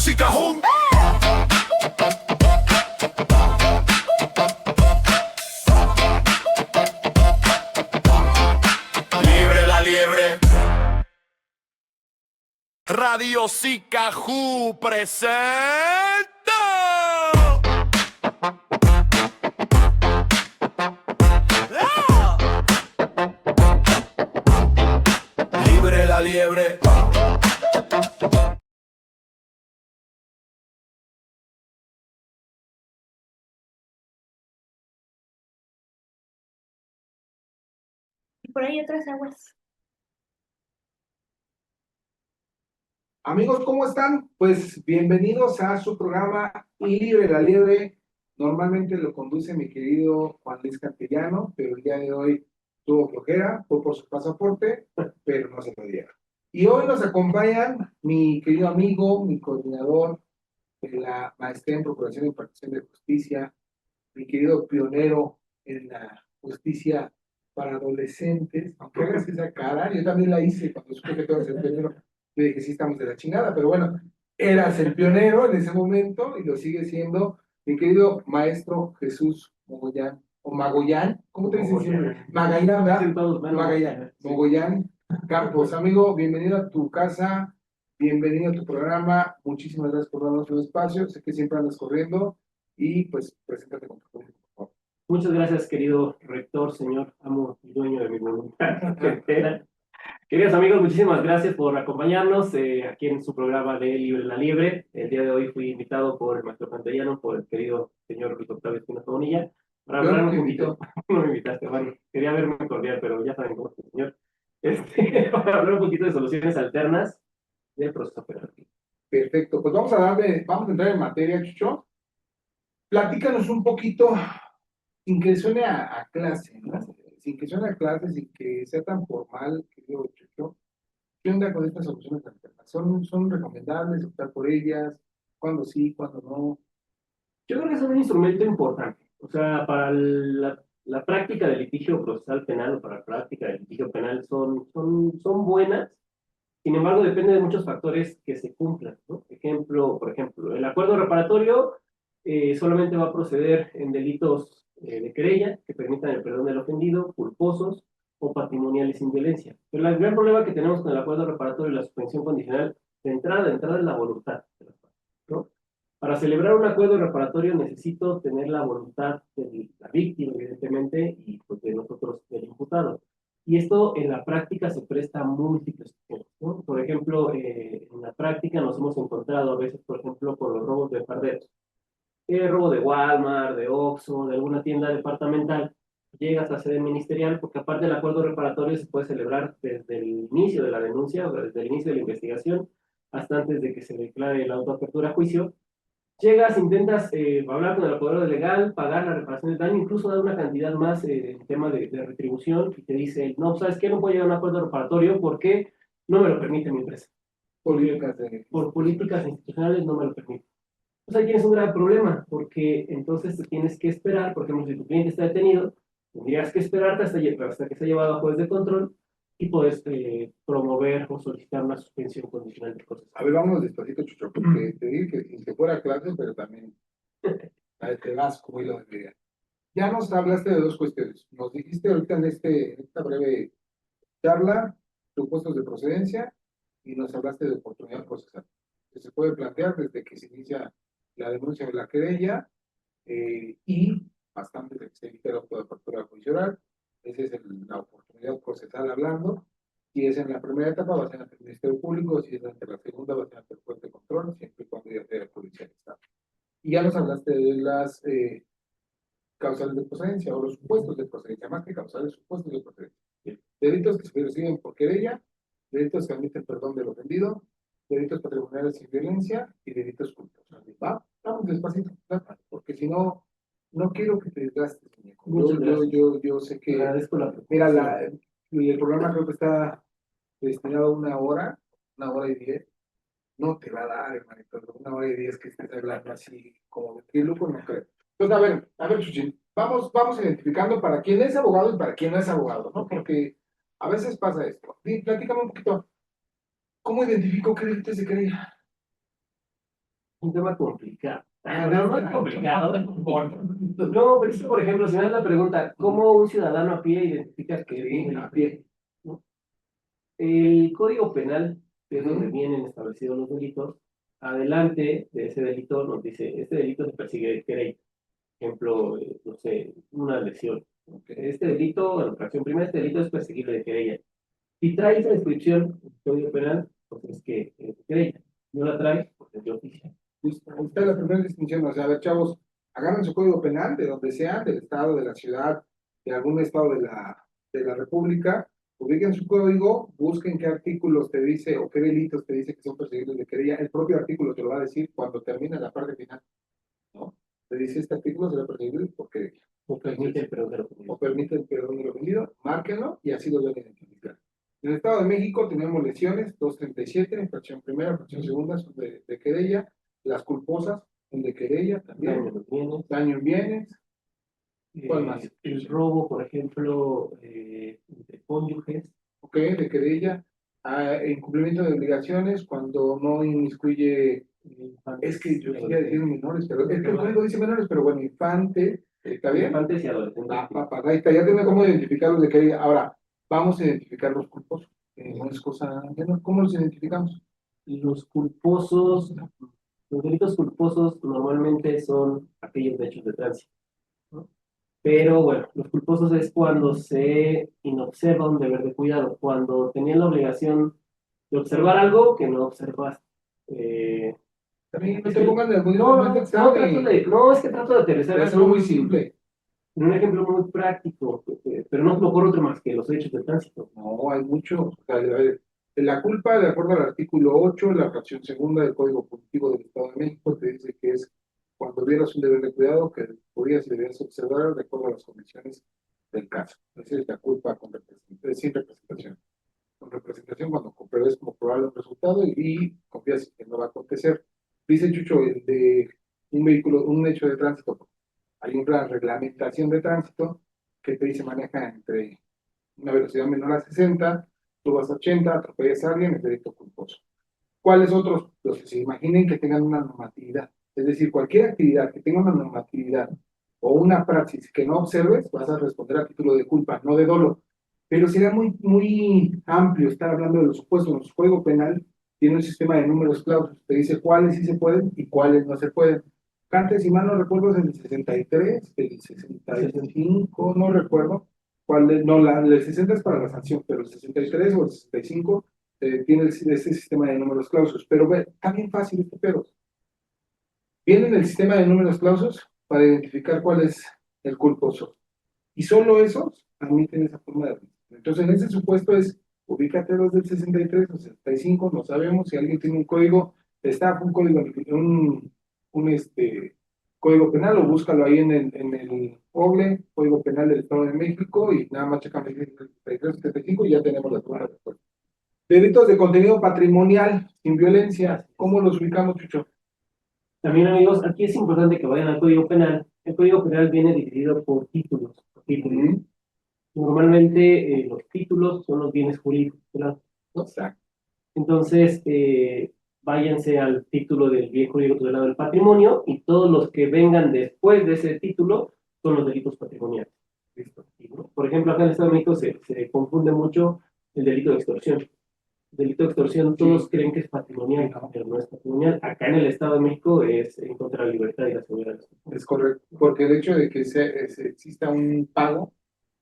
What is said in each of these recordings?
radios y cajón. Libre la liebre. Radio Sicajú presenta. Libre la liebre. Y por ahí otras aguas. Amigos, ¿cómo están? Pues bienvenidos a su programa Libre la Liebre. Normalmente lo conduce mi querido Juan Luis Castellano, pero el día de hoy tuvo flojera, fue por su pasaporte, pero no se lo dieron. Y hoy nos acompañan mi querido amigo, mi coordinador de la Maestría en Procuración y Impartición de Justicia, mi querido pionero en la justicia para adolescentes. Aunque hagas esa cara, yo también la hice cuando supe que tú eras el pionero. Yo dije, sí, estamos de la chingada, pero bueno, eras el pionero en ese momento y lo sigue siendo mi querido maestro Jesús Mogollán, o Magollán, ¿cómo te dicen siempre? Magallán, ¿verdad? Magallán, Mogollán Campos. Amigo, bienvenido a tu casa, bienvenido a tu programa, muchísimas gracias por darnos un espacio, sé que siempre andas corriendo y pues preséntate con tu público, por favor. Muchas gracias, querido rector, señor amo y dueño de mi voluntad entera. Queridos amigos, muchísimas gracias por acompañarnos aquí en su programa de Libre la Liebre. El día de hoy fui invitado por el maestro Castellano, por el querido señor Luis Octavio Espinosa Bonilla, para hablar un poquito. No me invitaste, bueno, quería verme cordial, pero ya saben cómo es el señor. Para hablar un poquito de soluciones alternas del proceso penal. Perfecto, pues vamos a entrar en materia, Chucho. Platícanos un poquito, sin que suene a clase, ¿no? Sin que suene a clase, sin que sea tan formal, querido Chucho. ¿Qué onda con estas soluciones alternas? ¿Son recomendables optar por ellas? ¿Cuándo sí, cuándo no? Yo creo que es un instrumento importante. O sea, para la práctica del litigio procesal penal o para la práctica del litigio penal son buenas. Sin embargo, depende de muchos factores que se cumplan, ¿no? Por ejemplo, el acuerdo reparatorio solamente va a proceder en delitos de querella que permitan el perdón del ofendido, culposos o patrimoniales sin violencia. Pero el gran problema que tenemos con el acuerdo reparatorio y la suspensión condicional de entrada es la voluntad de las partes, ¿no? Para celebrar un acuerdo reparatorio necesito tener la voluntad de la víctima, evidentemente, y pues, de nosotros, del imputado. Y esto en la práctica se presta a múltiples situaciones, ¿no? Por ejemplo, en la práctica nos hemos encontrado a veces, por ejemplo, con los robos de farderos. Robo de Walmart, de Oxxo, de alguna tienda departamental, llegas a sede ministerial, porque aparte del acuerdo reparatorio se puede celebrar desde el inicio de la denuncia, o desde el inicio de la investigación, hasta antes de que se declare la autoapertura a juicio. Llegas, intentas hablar con el apoderado legal, pagar la reparación del daño, incluso dar una cantidad más en tema de retribución, y te dice, no, ¿sabes qué? No puedo llegar a un acuerdo reparatorio porque no me lo permite mi empresa. Por políticas institucionales no me lo permite. Pues ahí tienes un gran problema, porque entonces te tienes que esperar, por ejemplo, si tu cliente está detenido, tendrías que esperarte hasta que sea llevado a juez de control y puedes promover o solicitar una suspensión condicional de cosas. A ver, vámonos despacito, Chucho, porque te dije que sin que fuera clase, pero también te vas como hilo de media. Ya nos hablaste de dos cuestiones. Nos dijiste ahorita en esta breve charla, supuestos de procedencia, y nos hablaste de oportunidad procesal, que se puede plantear desde que se inicia la denuncia de la querella y bastante de que se evite la autoapertura judicial. Esa es la oportunidad procesal hablando. Si es en la primera etapa, va a ser ante el Ministerio Público; si es ante la segunda, va a ser ante el juez de control, siempre y cuando ya sea policía del Estado. Y ya nos hablaste de las causales de procedencia o los supuestos de procedencia, más que causales, supuestos de procedencia. Delitos que se reciben por querella, delitos que admiten perdón del ofendido, delitos patrimoniales sin violencia y delitos culposos. Vamos despacito, porque si no, no quiero que te desgastes, muñeco. Yo sé que, mira, el programa creo que está destinado a una hora y 10. No te va a dar, hermanito, 1 hora y 10 que estés hablando así como de lujo, no creo. Entonces, a ver, Chuchín, vamos identificando para quién es abogado y para quién no es abogado, ¿no? Porque a veces pasa esto. Platícame un poquito, ¿cómo identifico qué delitos de querella? Un tema complicado. Ah, No es complicado. No, pero es que, por ejemplo, si me das la pregunta, ¿cómo un ciudadano a pie identifica que es Sí, un a delito? pie. ¿No? El Código Penal, que es donde Ujú. vienen establecidos los delitos, adelante de ese delito nos dice, este delito se persigue de querella. Ejemplo, no sé, una lesión. Este delito, en la fracción primera, este delito es perseguible de querella. Si trae esa descripción del Código Penal, pues es que es de querella. No la trae, pues es de oficio. Listo. Ahí está la primera distinción. O sea, a ver, chavos, agarran su código penal de donde sea, del estado, de la ciudad, de algún estado de la república, ubiquen su código, busquen qué artículos te dice o qué delitos te dice que son perseguibles de querella. El propio artículo te lo va a decir cuando termina la parte final, ¿no? Te dice este artículo será perseguible porque O permite el perdón de lo o cometido. permite el perdón de lo ofendido, márquenlo y así lo deben identificar. En el Estado de México tenemos lesiones, 237, fracción primera, fracción segunda, son de querella, las culposas son de querella Daño también, en los bienes. daño en bienes, ¿cuál más? El robo, por ejemplo, entre cónyuges. Ok, de querella, incumplimiento de obligaciones cuando no inmiscuye, es que yo quería decir menores, pero es que el código dice menores, pero bueno, infante, ¿está bien? Infantes y adolescentes. Ahí está, ya tiene cómo identificarlos de querella. Ahora, vamos a identificar los culposos. No es cosa, ¿cómo los identificamos? Los culposos, los delitos culposos normalmente son aquellos de hechos de tránsito, ¿no? Pero bueno, los culposos es cuando se inobserva un deber de cuidado, cuando tenían la obligación de observar algo que no observaste. También no Es te que- pongan de algún no, no, no, es que trato de aterrizar es eso algo muy simple. en un ejemplo muy práctico, pero no se me ocurre otro más que los hechos de tránsito. No, hay mucho. O sea, a ver, la culpa, de acuerdo al artículo 8, la fracción segunda del Código Punitivo del Estado de México, te dice que es cuando vieras un deber de cuidado que podías y debías observar de acuerdo a las condiciones del caso. Es decir, la culpa con sin representación. Con representación cuando compruebes como probable el resultado y confías en que no va a acontecer. Dice Chucho, el de un vehículo, un hecho de tránsito, hay una reglamentación de tránsito que te dice maneja entre una velocidad menor a 60, tú vas a 80, atropellas a alguien, es delito culposo. ¿Cuáles otros? Los que se imaginen que tengan una normatividad. Es decir, cualquier actividad que tenga una normatividad o una praxis que no observes, vas a responder a título de culpa, no de dolo. Pero será muy amplio estar hablando de los supuestos. Nuestro Código Penal tiene un sistema de números clausos. Te dice cuáles sí se pueden y cuáles no se pueden. Antes, si mal no recuerdo, es el 63, el 65, no recuerdo. No, el 60 es para la sanción, pero el 63 o el 65 tiene ese sistema de números clausos. Pero ve, está bien fácil este pedo. Viene en el sistema de números clausos para identificar cuál es el culposo. Y solo esos admiten esa forma de registro. Entonces, en ese supuesto es, ubícate los del 63 o 65, no sabemos si alguien tiene un código, está un código, código penal, o búscalo ahí en el OGLE, Código Penal del Estado de México, y nada más checamos el 63, 75 y ya tenemos la prueba de acuerdo. Delitos de contenido patrimonial, sin violencia, ¿cómo los ubicamos, Chucho? También, amigos, aquí es importante que vayan al Código Penal. El Código Penal viene dividido por títulos. Normalmente los títulos son los bienes jurídicos, ¿verdad? Exacto. Entonces, váyanse al título del bien jurídico tutelado del patrimonio y todos los que vengan después de ese título son los delitos patrimoniales. ¿Listo? Por ejemplo, acá en el Estado de México se confunde mucho el delito de extorsión. El delito de extorsión todos creen que es patrimonial, pero no es patrimonial. Acá en el Estado de México es en contra de la libertad y la seguridad. Es correcto, porque el hecho de que exista un pago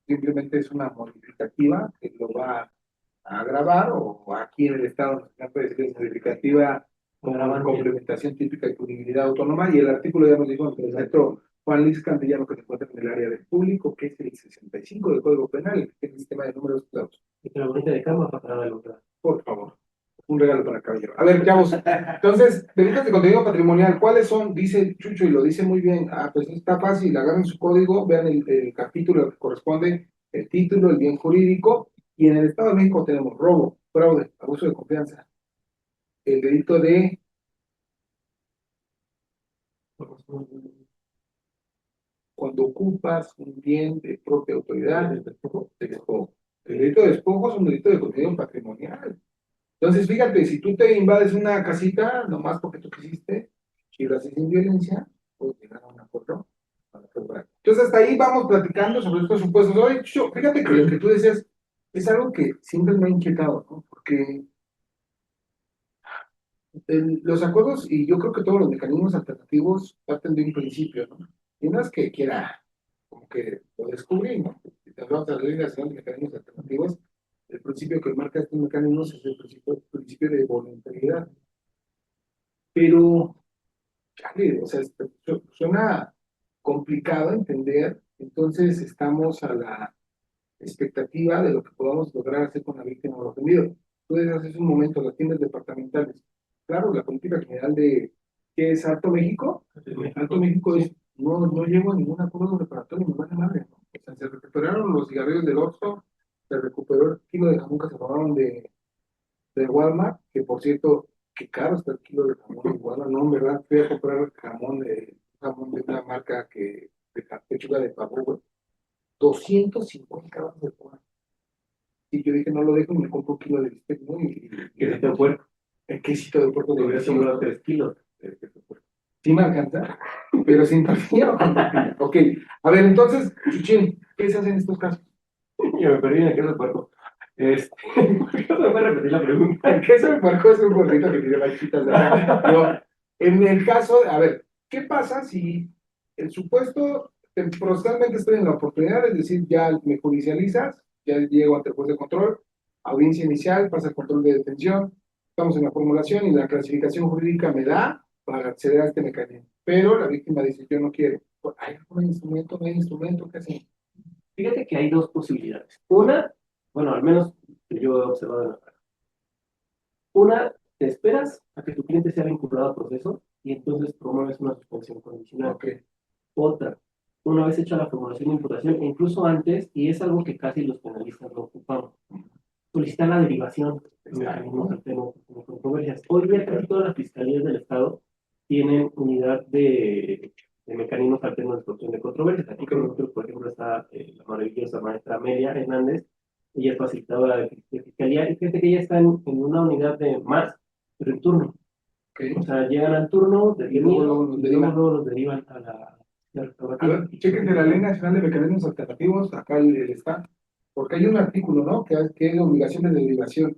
simplemente es una modificativa que lo va a agravar, o aquí en el Estado puede decir modificativa con complementación típica y punibilidad autónoma, y el artículo ya nos dijo el maestro Juan Luis Cantillano que se encuentra en el área del público, que es el 65 del Código Penal, que es el sistema de números clausos. Y la bonita de cama para la otra. Por favor, un regalo para el caballero. A ver, chavos, entonces, delitos de contenido patrimonial, ¿cuáles son? Dice Chucho y lo dice muy bien. Pues está fácil, agarren su código, vean el capítulo que corresponde, el título, el bien jurídico, y en el Estado de México tenemos robo, fraude, abuso de confianza, el delito de cuando ocupas un bien de propia autoridad, de despojo. El delito de despojo es un delito de contenido patrimonial. Entonces, fíjate, si tú te invades una casita, nomás porque tú quisiste, y lo haces sin violencia, pues llegar a un acuerdo para quebrar. Entonces, hasta ahí vamos platicando sobre estos supuestos. Oye, Chucho, fíjate que lo que tú decías es algo que siempre me ha inquietado, ¿no? Porque los acuerdos, y yo creo que todos los mecanismos alternativos parten de un principio, ¿no? Y no es que quiera, como que lo descubrí, ¿no? Si te hablamos de la Ley Nacional de Mecanismos Alternativos, el principio que marca estos mecanismos es el principio de voluntariedad. Pero, chale, o sea, suena complicado entender, entonces estamos a la expectativa de lo que podamos lograr hacer con la víctima o el ofendido. Tú decías hace un momento, las tiendas departamentales. Claro, la política general de ¿qué es Alto México? Alto México es, no llevo a ningún acuerdo preparatorio, me vale madre, ¿no? O sea, se recuperaron los cigarrillos del Oxxo, se recuperó el kilo de jamón que se robaron de Walmart, que por cierto, qué caro está el kilo de jamón de Walmart, no, en verdad, fui a comprar jamón de una marca de pechuga de pavo, güey, 250 gramos de pollo. Y yo dije, no lo dejo, me compro un kilo de bistec, ¿no? Que se te fue. El quesito de puerto de Hubiera sobrado 3 kilos. Sí me alcanza, pero sin tortilla o con tortilla. Ok, a ver, entonces, Chuchín, ¿qué se hace en estos casos? Yo me perdí en el queso de puerco. ¿Por qué no me voy a repetir la pregunta? El queso de puerco es un gordito que tiene vaquitas de acá. Pero en el caso, a ver, ¿qué pasa si el supuesto, procesalmente estoy en la oportunidad, es decir, ya me judicializas, ya llego ante el juez de control, audiencia inicial, pasa el control de detención, estamos en la formulación y la clasificación jurídica me da para acceder a este mecanismo. Pero la víctima dice, yo no quiero. ¿Hay algún instrumento? ¿No hay instrumento? ¿Qué hacemos? Fíjate que hay dos posibilidades. Una, bueno, al menos que yo he observado en la práctica. Una, te esperas a que tu cliente sea vinculado al proceso y entonces promueves una suspensión condicional. Ok, Otra, una vez hecha la formulación de imputación, e incluso antes, y es algo que casi los penalistas no ocupamos, solicitar la derivación de mecanismos alternos como controversias. Hoy día casi todas las fiscalías del Estado tienen unidad de mecanismos alternos de solución de controversias. Aquí con nosotros, por ejemplo, está la maravillosa maestra Amelia Hernández. Ella es facilitadora de fiscalía y fíjate que ella está en una unidad de más, pero en turno. ok. O sea, llegan al turno de luego los derivan. luego los derivan a la A restaurativa. ver, chequen la Ley Nacional de Mecanismos Alternativos, acá está, porque hay un artículo, ¿no? Que es de obligaciones de derivación.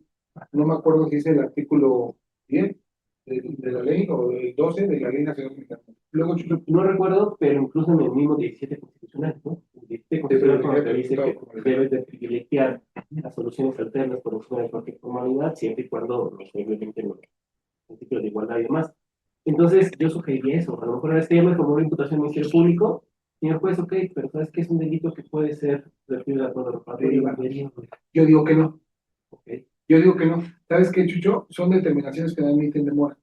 No me acuerdo si es el artículo 10 de la ley o el 12 de la Ley Nacional de Mecanismos. Luego, Chucho, No recuerdo, pero incluso en el mismo 17 constitucional, ¿no? El 17 constitucional como te dice que debes de privilegiar las soluciones alternas por encima de cualquier formalidad, siempre y cuando no se implementen los principios de igualdad y demás. Entonces, yo sugeriría eso. A lo mejor este ya me formó una imputación en el Ministerio Público, señor juez, ok, pero ¿sabes qué es un delito que puede ser vertido de acuerdo a reparatorio? yo digo que no. Ok. Yo digo que no. ¿Sabes qué, Chucho? Son determinaciones que no admiten demora.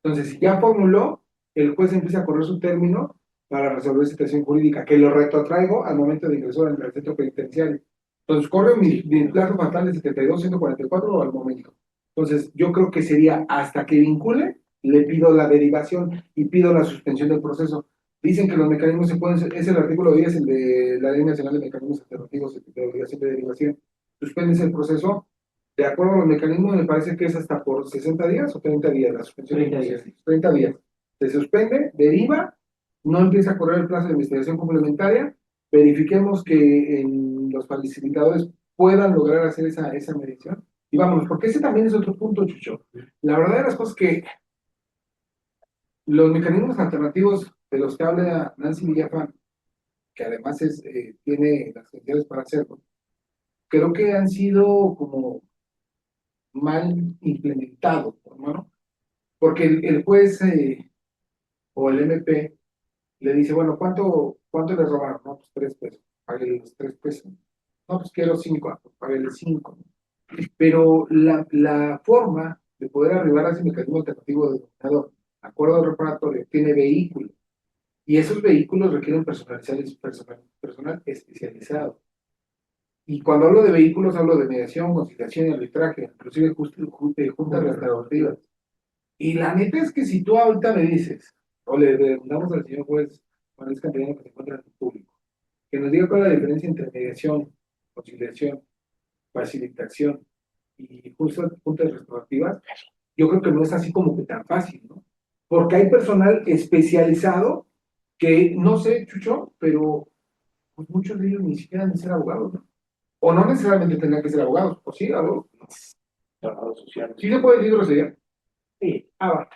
Entonces, si ya formuló, el juez empieza a correr su término para resolver situación jurídica, que lo retrotraigo al momento de ingresar en el centro penitenciario. Entonces, corre mi plazo fatal de 72-144 o al momento. Entonces, yo creo que sería hasta que vincule, le pido la derivación y pido la suspensión del proceso. Dicen que los mecanismos se pueden, es el artículo 10, el de la Ley Nacional de Mecanismos Alternativos de obligación de derivación. Suspendes el proceso. De acuerdo a los mecanismos, me parece que es hasta por 60 días o 30 días la suspensión. 30 días. 30 días. Se suspende, deriva, no empieza a correr el plazo de investigación complementaria, verifiquemos que los facilitadores puedan lograr hacer esa medición. Y vámonos, porque ese también es otro punto, Chucho. La verdad de las cosas que los mecanismos alternativos de los que habla Nancy Villafán, que además tiene las capacidades para hacerlo, creo que han sido como mal implementado, ¿no? Porque el juez o el MP le dice, bueno, ¿cuánto le robaron? No, pues 3 pesos, páguele los 3 pesos. No, pues quiero 5, pues páguele 5. Pero la forma de poder arribar a ese mecanismo alternativo denominado acuerdo reparatorio tiene vehículos. Y esos vehículos requieren personal especializado. Y cuando hablo de vehículos, hablo de mediación, conciliación y arbitraje, inclusive juntas restaurativas. Y la neta es que si tú ahorita me dices, o le preguntamos al señor juez Manuel Campellano que se encuentra en el público, que nos diga cuál es la diferencia entre mediación, conciliación, facilitación y juntas restaurativas, yo creo que no es así como que tan fácil, ¿no? Porque hay personal especializado que, no sé, Chucho, pero pues, muchos de ellos ni siquiera han de ser abogados, ¿no? O no necesariamente tendrán que ser abogados, o sí, abogados. Trabajadores sociales. Sí se puede decir grosería. Sí. Ah, va.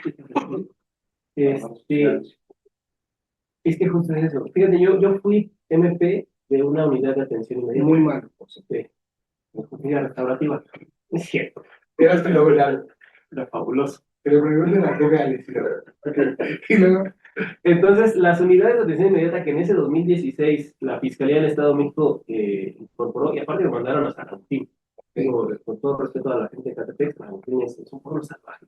Es que justo es eso. Fíjate, yo fui MP de una unidad de atención inmediata. Muy mal. De justicia restaurativa. Es cierto. Eras que lo Era fabuloso. pero primero de la reales. Y luego, Entonces, las unidades de atención inmediata que en ese 2016 la Fiscalía del Estado de México incorporó, y aparte lo mandaron a San Agustín. Digo, con todo respeto a la gente de Catepec, San Agustín es un pueblo salvaje.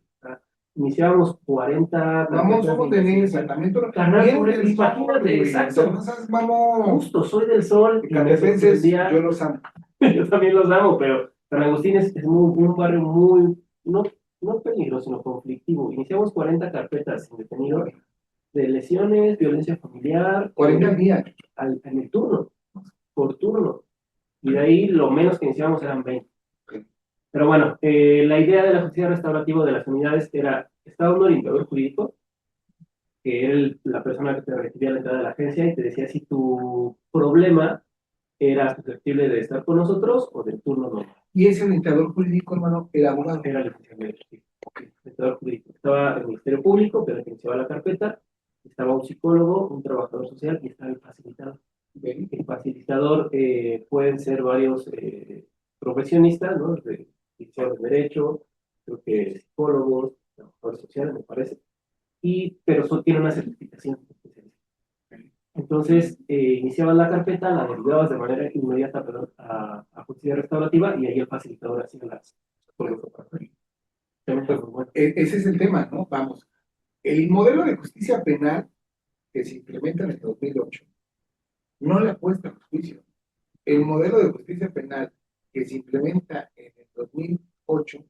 Iniciábamos 40... vamos, somos de Nesa, también tú Carnal, bien por del eso, sol, imagínate, güey. exacto. Entonces, vamos, Justo, soy del sol. Y me catepenses, sorprendía- yo los amo. Yo también los amo, pero San Agustín es un barrio muy, no peligroso, sino conflictivo. Iniciamos 40 carpetas sin detenido de lesiones, violencia familiar. 40 días. En el turno, por turno. Y de ahí lo menos que iniciamos eran 20. Pero bueno, la idea de la justicia restaurativa de las unidades era, estaba un orientador jurídico, que era la persona que te recibía la entrada de la agencia y te decía si tu problema era susceptible de estar con nosotros o del turno normal. Y ese orientador jurídico, hermano, el abogado. Era el licenciado de justicia. Orientador jurídico. Estaba el Ministerio Público, que era quien llevaba la carpeta, estaba un psicólogo, un trabajador social y estaba el facilitador. Ven, El facilitador pueden ser varios profesionistas, ¿no? Licenciados de Derecho, creo que psicólogos, trabajadores sociales, me parece, pero tiene una certificación especial. Entonces, iniciabas la carpeta, la derivabas de manera inmediata, perdón, a justicia restaurativa y ahí el facilitador hacía las pruebas. ese es el tema, ¿no? Vamos. El modelo de justicia penal que se implementa en el 2008 no le apuesta al juicio. El modelo de justicia penal que se implementa en el 2008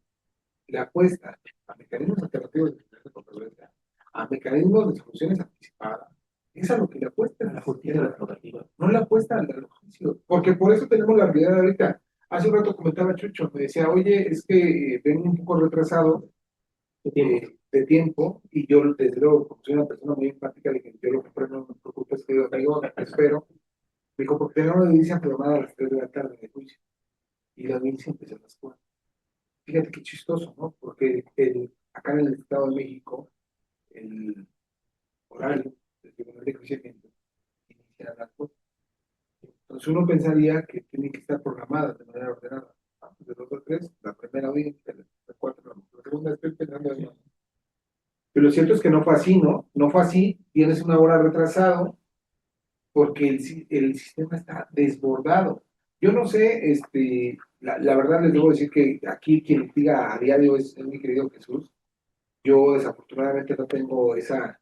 le apuesta a mecanismos alternativos de controversia, a mecanismos de soluciones anticipadas. Es a lo que le apuesta La justicia restaurativa. no le apuesta al juicio, porque por eso tenemos la realidad ahorita. Hace un rato comentaba Chucho, me decía, oye, es que vengo un poco retrasado de tiempo, y yo desde luego, como soy una persona muy empática, le dije, yo lo comprendo, no me preocupes, querido amigo, espero. Me dijo, porque tenemos una audiencia programada a las 3 de la tarde de juicio, y la audiencia empezó a las 4. Fíjate qué chistoso, ¿no? Porque acá en el Estado de México, el horario del Tribunal de Enjuiciamiento inicia a las 4. Entonces uno pensaría que tiene que estar programada de manera ordenada. De 2 a 3, la primera audiencia, la 4, la segunda, estoy pensando en eso. Pero lo cierto es que no fue así, ¿no? No fue así, tienes una hora retrasado, porque el sistema está desbordado. Yo no sé, la verdad les debo decir que aquí quien diga a diario es mi querido Jesús. Yo desafortunadamente no tengo esa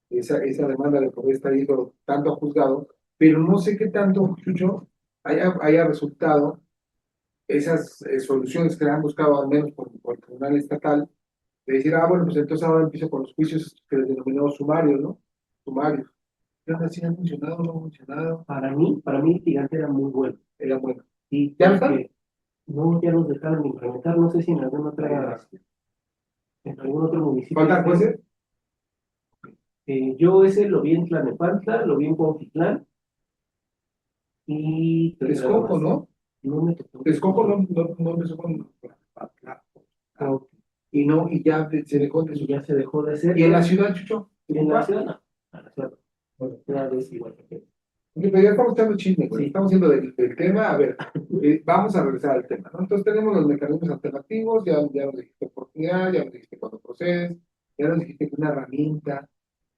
demanda de poder estar yendo tanto a juzgado, pero no sé qué tanto, Chucho, haya resultado esas soluciones que han buscado, al menos por el Tribunal Estatal, de decir, bueno, pues entonces ahora empiezo con los juicios que les denominamos sumarios, ¿no? Sumarios. ¿Qué onda? ¿Sí han funcionado o no han funcionado? Para mí el gigante era muy bueno. Era bueno. Y ¿Ya está? no, ya los dejaron de implementar, no sé si en algún otro municipio. ¿Faltan jueces? Yo ese lo vi en Tlalnepantla, lo vi en Cuautitlán y... Texcoco, ¿no? No me tocó. Texcoco no empezó con... Y ya se dejó de... Y ya se dejó de hacer. ¿Y en la ciudad, Chucho? En la ciudad no. En la ciudad no. Cada vez igual que... Pero ya estamos echando chisme, güey. Sí. Estamos haciendo del tema. A ver, vamos a regresar al tema, ¿no? Entonces tenemos los mecanismos alternativos, ya nos dijiste oportunidad, ya nos dijiste cuándo procedes, ya nos dijiste que una herramienta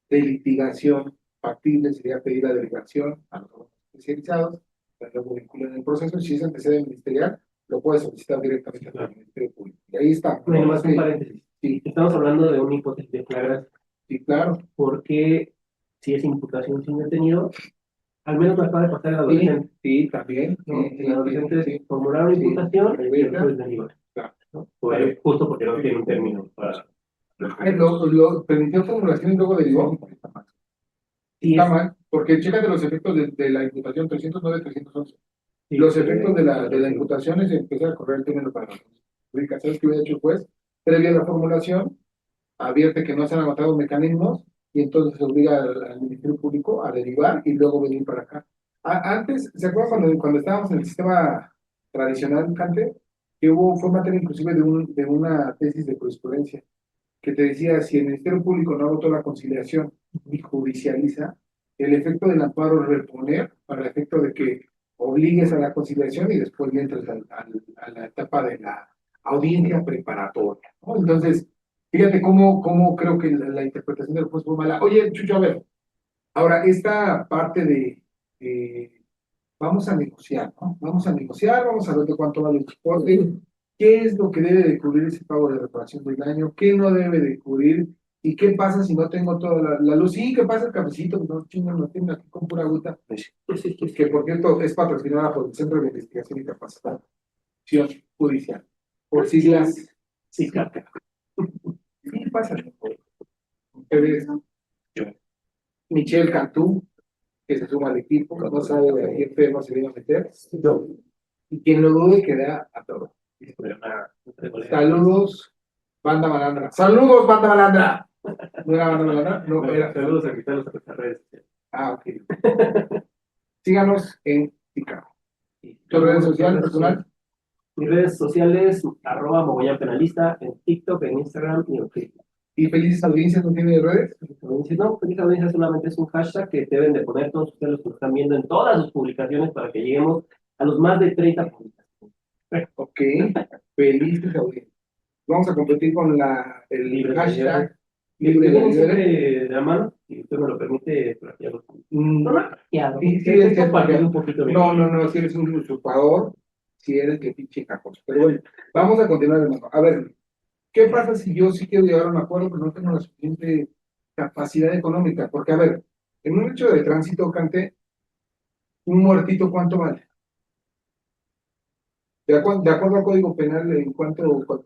de litigación factible sería pedir la delegación a los abogados especializados, para que lo vinculen en el proceso. Si es antecedente ministerial, lo puedes solicitar directamente al Ministerio Público. Y ahí está. Bueno, más un paréntesis. Sí, Estamos hablando de una hipótesis de flagrancia, sí, claro. porque si es imputación sin detenido, al menos me acaba de pasar el adolescente. Sí, también. ¿No? Sí, El adolescente sí. formularon Sí. imputación Sí. y el juez de libre. Claro. ¿No? Justo porque no tiene un término para... Ay, lo permitió formulación y luego derivó. Sí, Está es- mal, porque chécate los efectos de la imputación 309, 311. sí, Los efectos de la imputación es empezar a correr el término para la publicación que hubiera hecho el juez previa a la formulación advierte que no se han agotado mecanismos y entonces obliga al Ministerio Público a derivar y luego venir para acá. Antes, ¿se acuerdan cuando estábamos en el sistema tradicional, Cante? Que fue materia inclusive de una tesis de jurisprudencia, que te decía, si el Ministerio Público no agotó la conciliación y judicializa, el efecto del amparo es reponer para el efecto de que obligues a la conciliación y después le entres a la etapa de la audiencia preparatoria, ¿no? Entonces, fíjate cómo creo que la interpretación del juez fue mala. Oye, Chucho, a ver, ahora, esta parte de vamos a negociar, ¿no? Vamos a negociar, vamos a ver de cuánto vale el transporte, qué es lo que debe de cubrir ese pago de reparación del daño, qué no debe de cubrir, y qué pasa si no tengo toda la luz. Sí, ¿qué pasa el cafecito? Pues no, chingo, no tengo aquí con pura agüita. Que por cierto es patrocinada por el Centro de Investigación y Capacitación Judicial. Por siglas, Sí, claro. sí, pasa. Ustedes, Michelle Cantú, que se suma al equipo, no sabe de qué enfermo se viene a meter. Y quien lo dude queda a todo. Saludos, banda malandra. Saludos, banda malandra. ¿No era banda malandra? No, era. Saludos a quitarlos a nuestras redes. Ah, ok. Síganos en Chicago. ¿Tus redes sociales personal? Mis redes sociales, @Mogollón Penalista, en TikTok, en Instagram y en Facebook. ¿Y Felices Audiencias no tiene redes? No, Feliz Audiencia solamente es un hashtag que deben de poner todos ustedes los que están viendo en todas sus publicaciones para que lleguemos a los más de 30 publicaciones. Ok. Felices Audiencias. Vamos a competir con el Libre hashtag Libre Libre de de Libre. siempre de la mano, si usted me lo permite, plagiarlo. No, Sí, sí, es cierto, compartir un poquito de no, si eres un usurpador, si eres que pinche cajos. Pero bueno, vamos a continuar, hermano. A ver, ¿qué pasa si yo sí quiero llegar a un acuerdo, pero no tengo la suficiente capacidad económica? Porque, a ver, en un hecho de tránsito, Cante, un muertito, ¿cuánto vale? De acuerdo al Código Penal, ¿en cuánto? por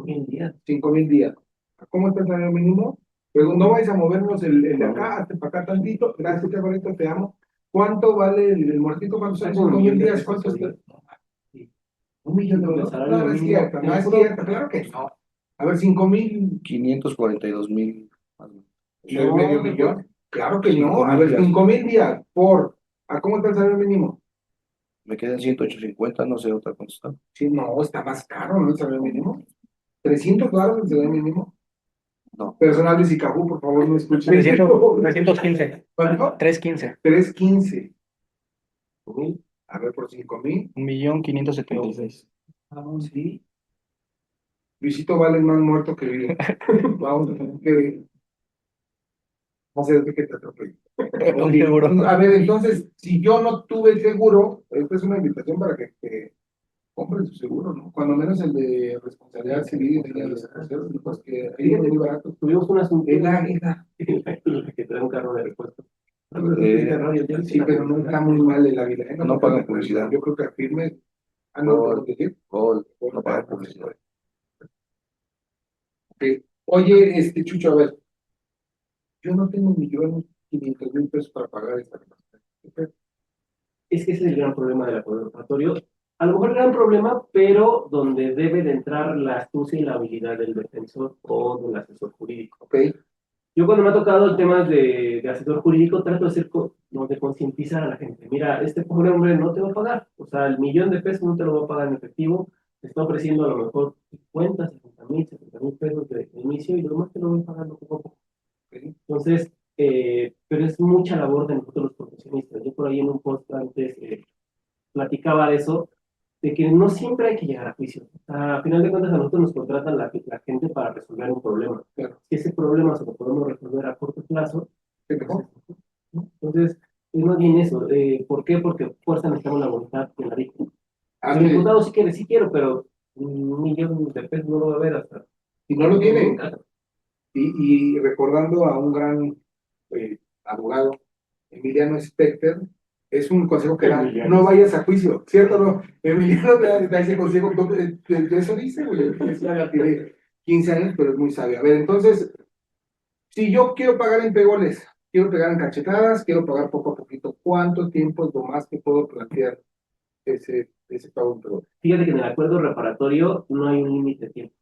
1000 días. 5,000 días. ¿Cómo está el salario mínimo? Luego no vais a movernos el de acá, hasta para acá tantito. Gracias, qué bonito, te amo. ¿Cuánto vale el muertito? ¿Cuántos son 5,000 días? ¿Cuánto está? Sí. 1,000,000 de El dólares. salario No, no es mínimo, cierto, no te es juro. cierto, claro que no. A ver, 5,000, 542,000. ¿no es medio millón? Claro que no. 5,000 A ver, días. 5,000 días por. ¿A cómo está el salario mínimo? Me quedan 108.50, no sé otra cuánto está. Sí, no, está más caro, ¿no? El salario mínimo. $300 el salario mínimo. No. Personal de Sicabú, por favor, no escuchen. 315. ¿Cuánto? 315. 315. 1000. A ver, por 5,000. 1,576,000. Ah, sí. Luisito vale más muerto que vivo. Vamos a tener que hacer de que te atropelle. Un seguro. A ver, entonces, si yo no tuve el seguro, esta es una invitación para que compren su seguro, ¿no? Cuando menos el de responsabilidad civil y de los terceros, pues que ahí es muy barato. Tuvimos un asunto El águila. que trae un carro de repuesto. Sí, pero no está muy mal el águila. ¿Eh? No pagan publicidad. Yo creo que a firme. Ah, no, Gol. ¿puedo decir? Gol, no paga publicidad. Ok. Oye, Chucho, a ver, yo no tengo 1,500,000 pesos para pagar esta reparación. Es que ese es el gran problema del acuerdo reparatorio. A lo mejor gran problema, pero donde debe de entrar la astucia y la habilidad del defensor o del asesor jurídico. Ok, Yo cuando me ha tocado el tema de asesor jurídico, trato de hacer de concientizar a la gente. Mira, este pobre hombre no te va a pagar. O sea, el $1,000,000 no te lo va a pagar en efectivo. Te está ofreciendo a lo mejor 50, 60,000, 70,000 pesos de inicio y lo demás te lo voy pagando poco a poco. Entonces, pero es mucha labor de nosotros los profesionistas. Yo por ahí en un post antes platicaba de eso, de que no siempre hay que llegar a juicio. A final de cuentas, a nosotros nos contratan la gente para resolver un problema. Claro. Si ese problema se lo podemos resolver a corto plazo, ¿qué mejor? ¿no? Entonces, es más bien eso. ¿Por qué? Porque fuerza necesitamos la voluntad de la víctima. Ah, El imputado sí quiere, sí quiero, pero $1,000,000 no lo va a ver hasta. y no lo tiene. Nunca. Y recordando a un gran abogado, Emiliano Specter, es un consejo que da, no vayas a juicio, ¿cierto o no? Emiliano te da ese consejo, de eso dice, güey, ya tiene 15 años, pero es muy sabio. A ver, entonces, si yo quiero pagar en pegones, quiero pagar en cachetadas, quiero pagar poco a poquito, ¿cuánto tiempo es lo más que puedo plantear ese pago en pegones? Fíjate que en el acuerdo reparatorio no hay un límite de tiempo.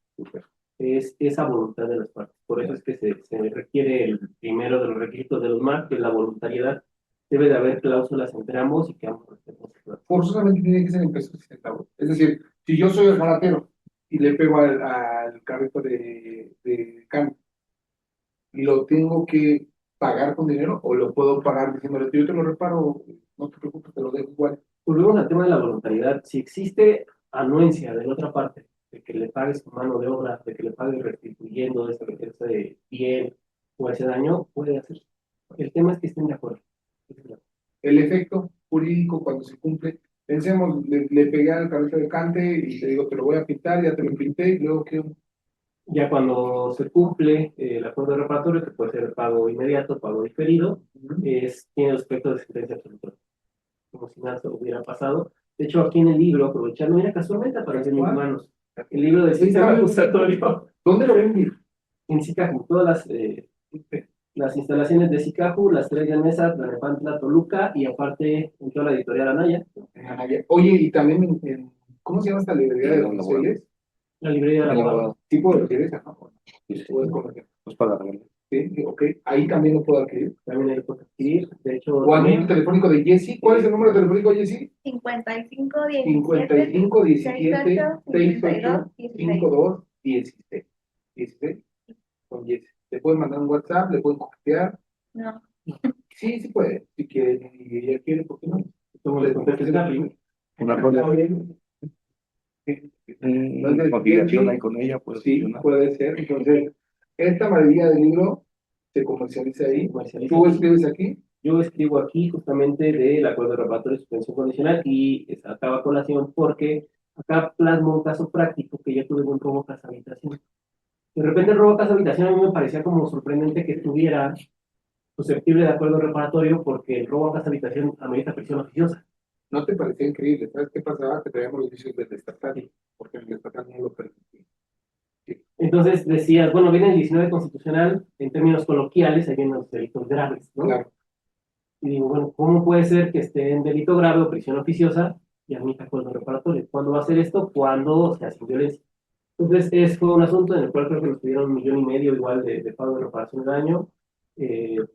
es esa voluntad de las partes. Por eso es que se requiere el primero de los requisitos de los MAR, que es la voluntariedad. Debe de haber cláusulas entre ambos y que ambos respetemos. Forzosamente tiene que ser en pesos y centavos. Es decir, si yo soy el jaratero y le pego al carrito de cambio, ¿lo tengo que pagar con dinero o lo puedo pagar diciéndole, yo te lo reparo, no te preocupes, te lo dejo igual? Volvemos al tema de la voluntariedad. Si existe anuencia de la otra parte, de que le pagues su mano de obra, de que le pagues restituyendo ese bien o ese daño, puede hacer. El tema es que estén de acuerdo. El efecto jurídico cuando se cumple, pensemos, le pegué al carrito de cante y te digo, te lo voy a pintar, ya te lo pinté y luego que Ya cuando se cumple el acuerdo reparatorio, que puede ser pago inmediato, pago diferido, tiene el aspecto de sentencia absoluta, como si nada se hubiera pasado. De hecho, aquí en el libro, aprovechando, mira, casualmente aparece en mis manos, el libro de sistema acusatorio ¿dónde lo vendí? en SICAJU, todas las instalaciones de SICAJU, las 3 de Mesa, Tlalnepantla, Toluca, y aparte en toda la editorial Anaya, Oye, y también ¿cómo se llama esta librería de los hoteles? la librería de la abogada. ¿Tipo de referencia? ¿No? Sí, sí, ¿O es comercial? pues para la verdad. Sí, ok, ahí también lo puedo adquirir. También hay que adquirir, de hecho, O al número telefónico de Jessy. ¿Cuál es el número telefónico de Jessy? 55 17 55 17 68 68 52 52 16. 16 con Jessy. Le pueden mandar un WhatsApp, le pueden copiar. No, Sí, sí puede. Si quiere, y ella quiere, ¿por qué no? como les conté, Una cosa, Entonces, conciliación Jessy, ahí con ella, pues sí, puede ser. Entonces, esta maravilla del libro se comercializa ahí. Tú escribes aquí. Yo escribo aquí justamente del acuerdo reparatorio de suspensión condicional y acaba colación porque acá plasmo un caso práctico que yo tuve en un robo casa habitación. De repente el robo casa habitación a mí me parecía como sorprendente que estuviera susceptible de acuerdo reparatorio porque el robo a casa habitación amerita prisión oficiosa. ¿No te parecía increíble? ¿Sabes qué pasaba? Que traíamos los vicios del estatal, porque el estatal no lo permitía. Entonces decías, bueno, viene el 19 constitucional, en términos coloquiales, ahí vienen los delitos graves, ¿no? Claro. Y digo, bueno, ¿cómo puede ser que esté en delito grave o prisión oficiosa y admita acuerdo reparatorio? ¿Cuándo va a hacer esto? Cuando se hace violencia. Entonces, fue un asunto en el cual creo que nos pidieron 1,5 millones igual de pago de reparación de daño.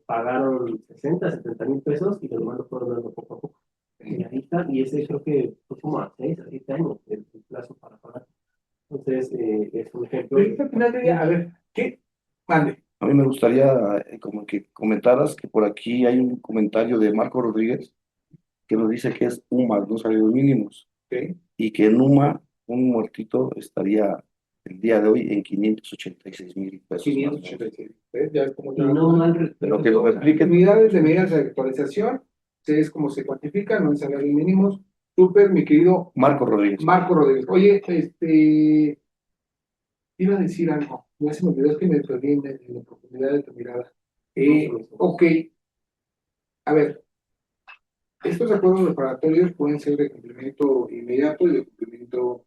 Pagaron 60, 70 mil pesos y los demás lo fueron dando poco a poco. Y ahí está, y ese creo que fue como a 6 a 7 años el plazo para pagar. Entonces, es un ejemplo. Pero ahorita al final del día, a ver, ¿qué? Mande. A mí me gustaría como que comentaras que por aquí hay un comentario de Marco Rodríguez que nos dice que es UMA, no salarios mínimos, ¿Ok? y que en UMA un muertito estaría el día de hoy en 586,000 pesos. 586. ¿Ves? Ya es como Y no mal Pero que lo expliquen. unidades de medidas de actualización, es como se cuantifica, no en salarios mínimos. Súper, mi querido Marco Rodríguez. Marco Rodríguez. Oye, iba a decir algo, ya se me olvidó, es que me perdí en la profundidad de tu mirada. Ok, a ver, estos acuerdos reparatorios pueden ser de cumplimiento inmediato y de cumplimiento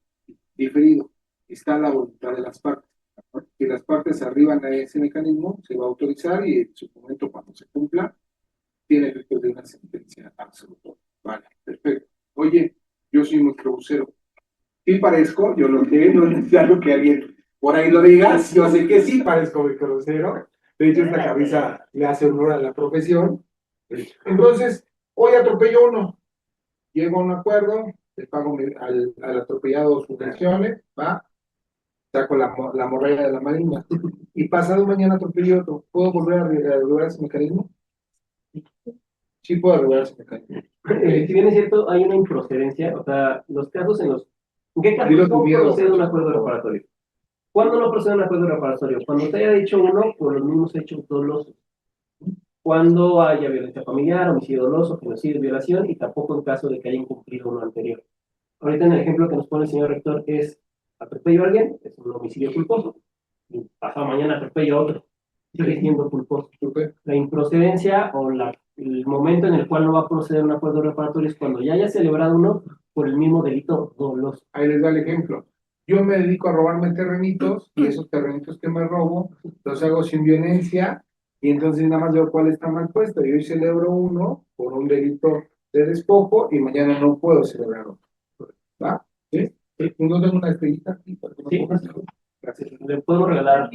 diferido. Está la voluntad de las partes. Si las partes arriban a ese mecanismo, se va a autorizar y en su momento, cuando se cumpla, tiene efecto de una sentencia absoluta. Vale, perfecto. Oye, yo soy muy grosero. Sí parezco, yo lo sé, no es necesario que alguien por ahí lo diga, yo sé que sí parezco muy grosero. De hecho, esta camisa le hace honor a la profesión. Entonces, hoy atropello uno, llego a un acuerdo, le pago al atropellado sus pensiones, va, saco la morralla de la marina, y pasado mañana atropello otro, ¿puedo volver a regular ese mecanismo? Sí puedo regular ese mecanismo. Si bien es cierto, hay una improcedencia, o sea, los casos en los... ¿En qué Dilo casos tu no miedo. procede un acuerdo reparatorio? ¿Cuándo no procede un acuerdo reparatorio? Cuando se haya dicho uno por los mismos hechos dolosos. Cuando haya violencia familiar, homicidio doloso, genocidio, violación, y tampoco en caso de que haya incumplido uno anterior. Ahorita en el ejemplo que nos pone el señor rector es atropello a alguien, es un homicidio culposo, y pasado mañana atropello a otro, sigue siendo culposo. La improcedencia o el momento en el cual no va a proceder un acuerdo reparatorio es cuando ya haya celebrado uno por el mismo delito doloso. Ahí les da el ejemplo. Yo me dedico a robarme terrenitos y esos terrenitos que me robo los hago sin violencia y entonces nada más veo cuál está mal puesto. Y hoy celebro uno por un delito de despojo y mañana no puedo celebrar otro. ¿Va? ¿Sí? ¿Sí? ¿No tengo una estrellita aquí? Para que me Sí. pongas? Gracias. Le podemos regalar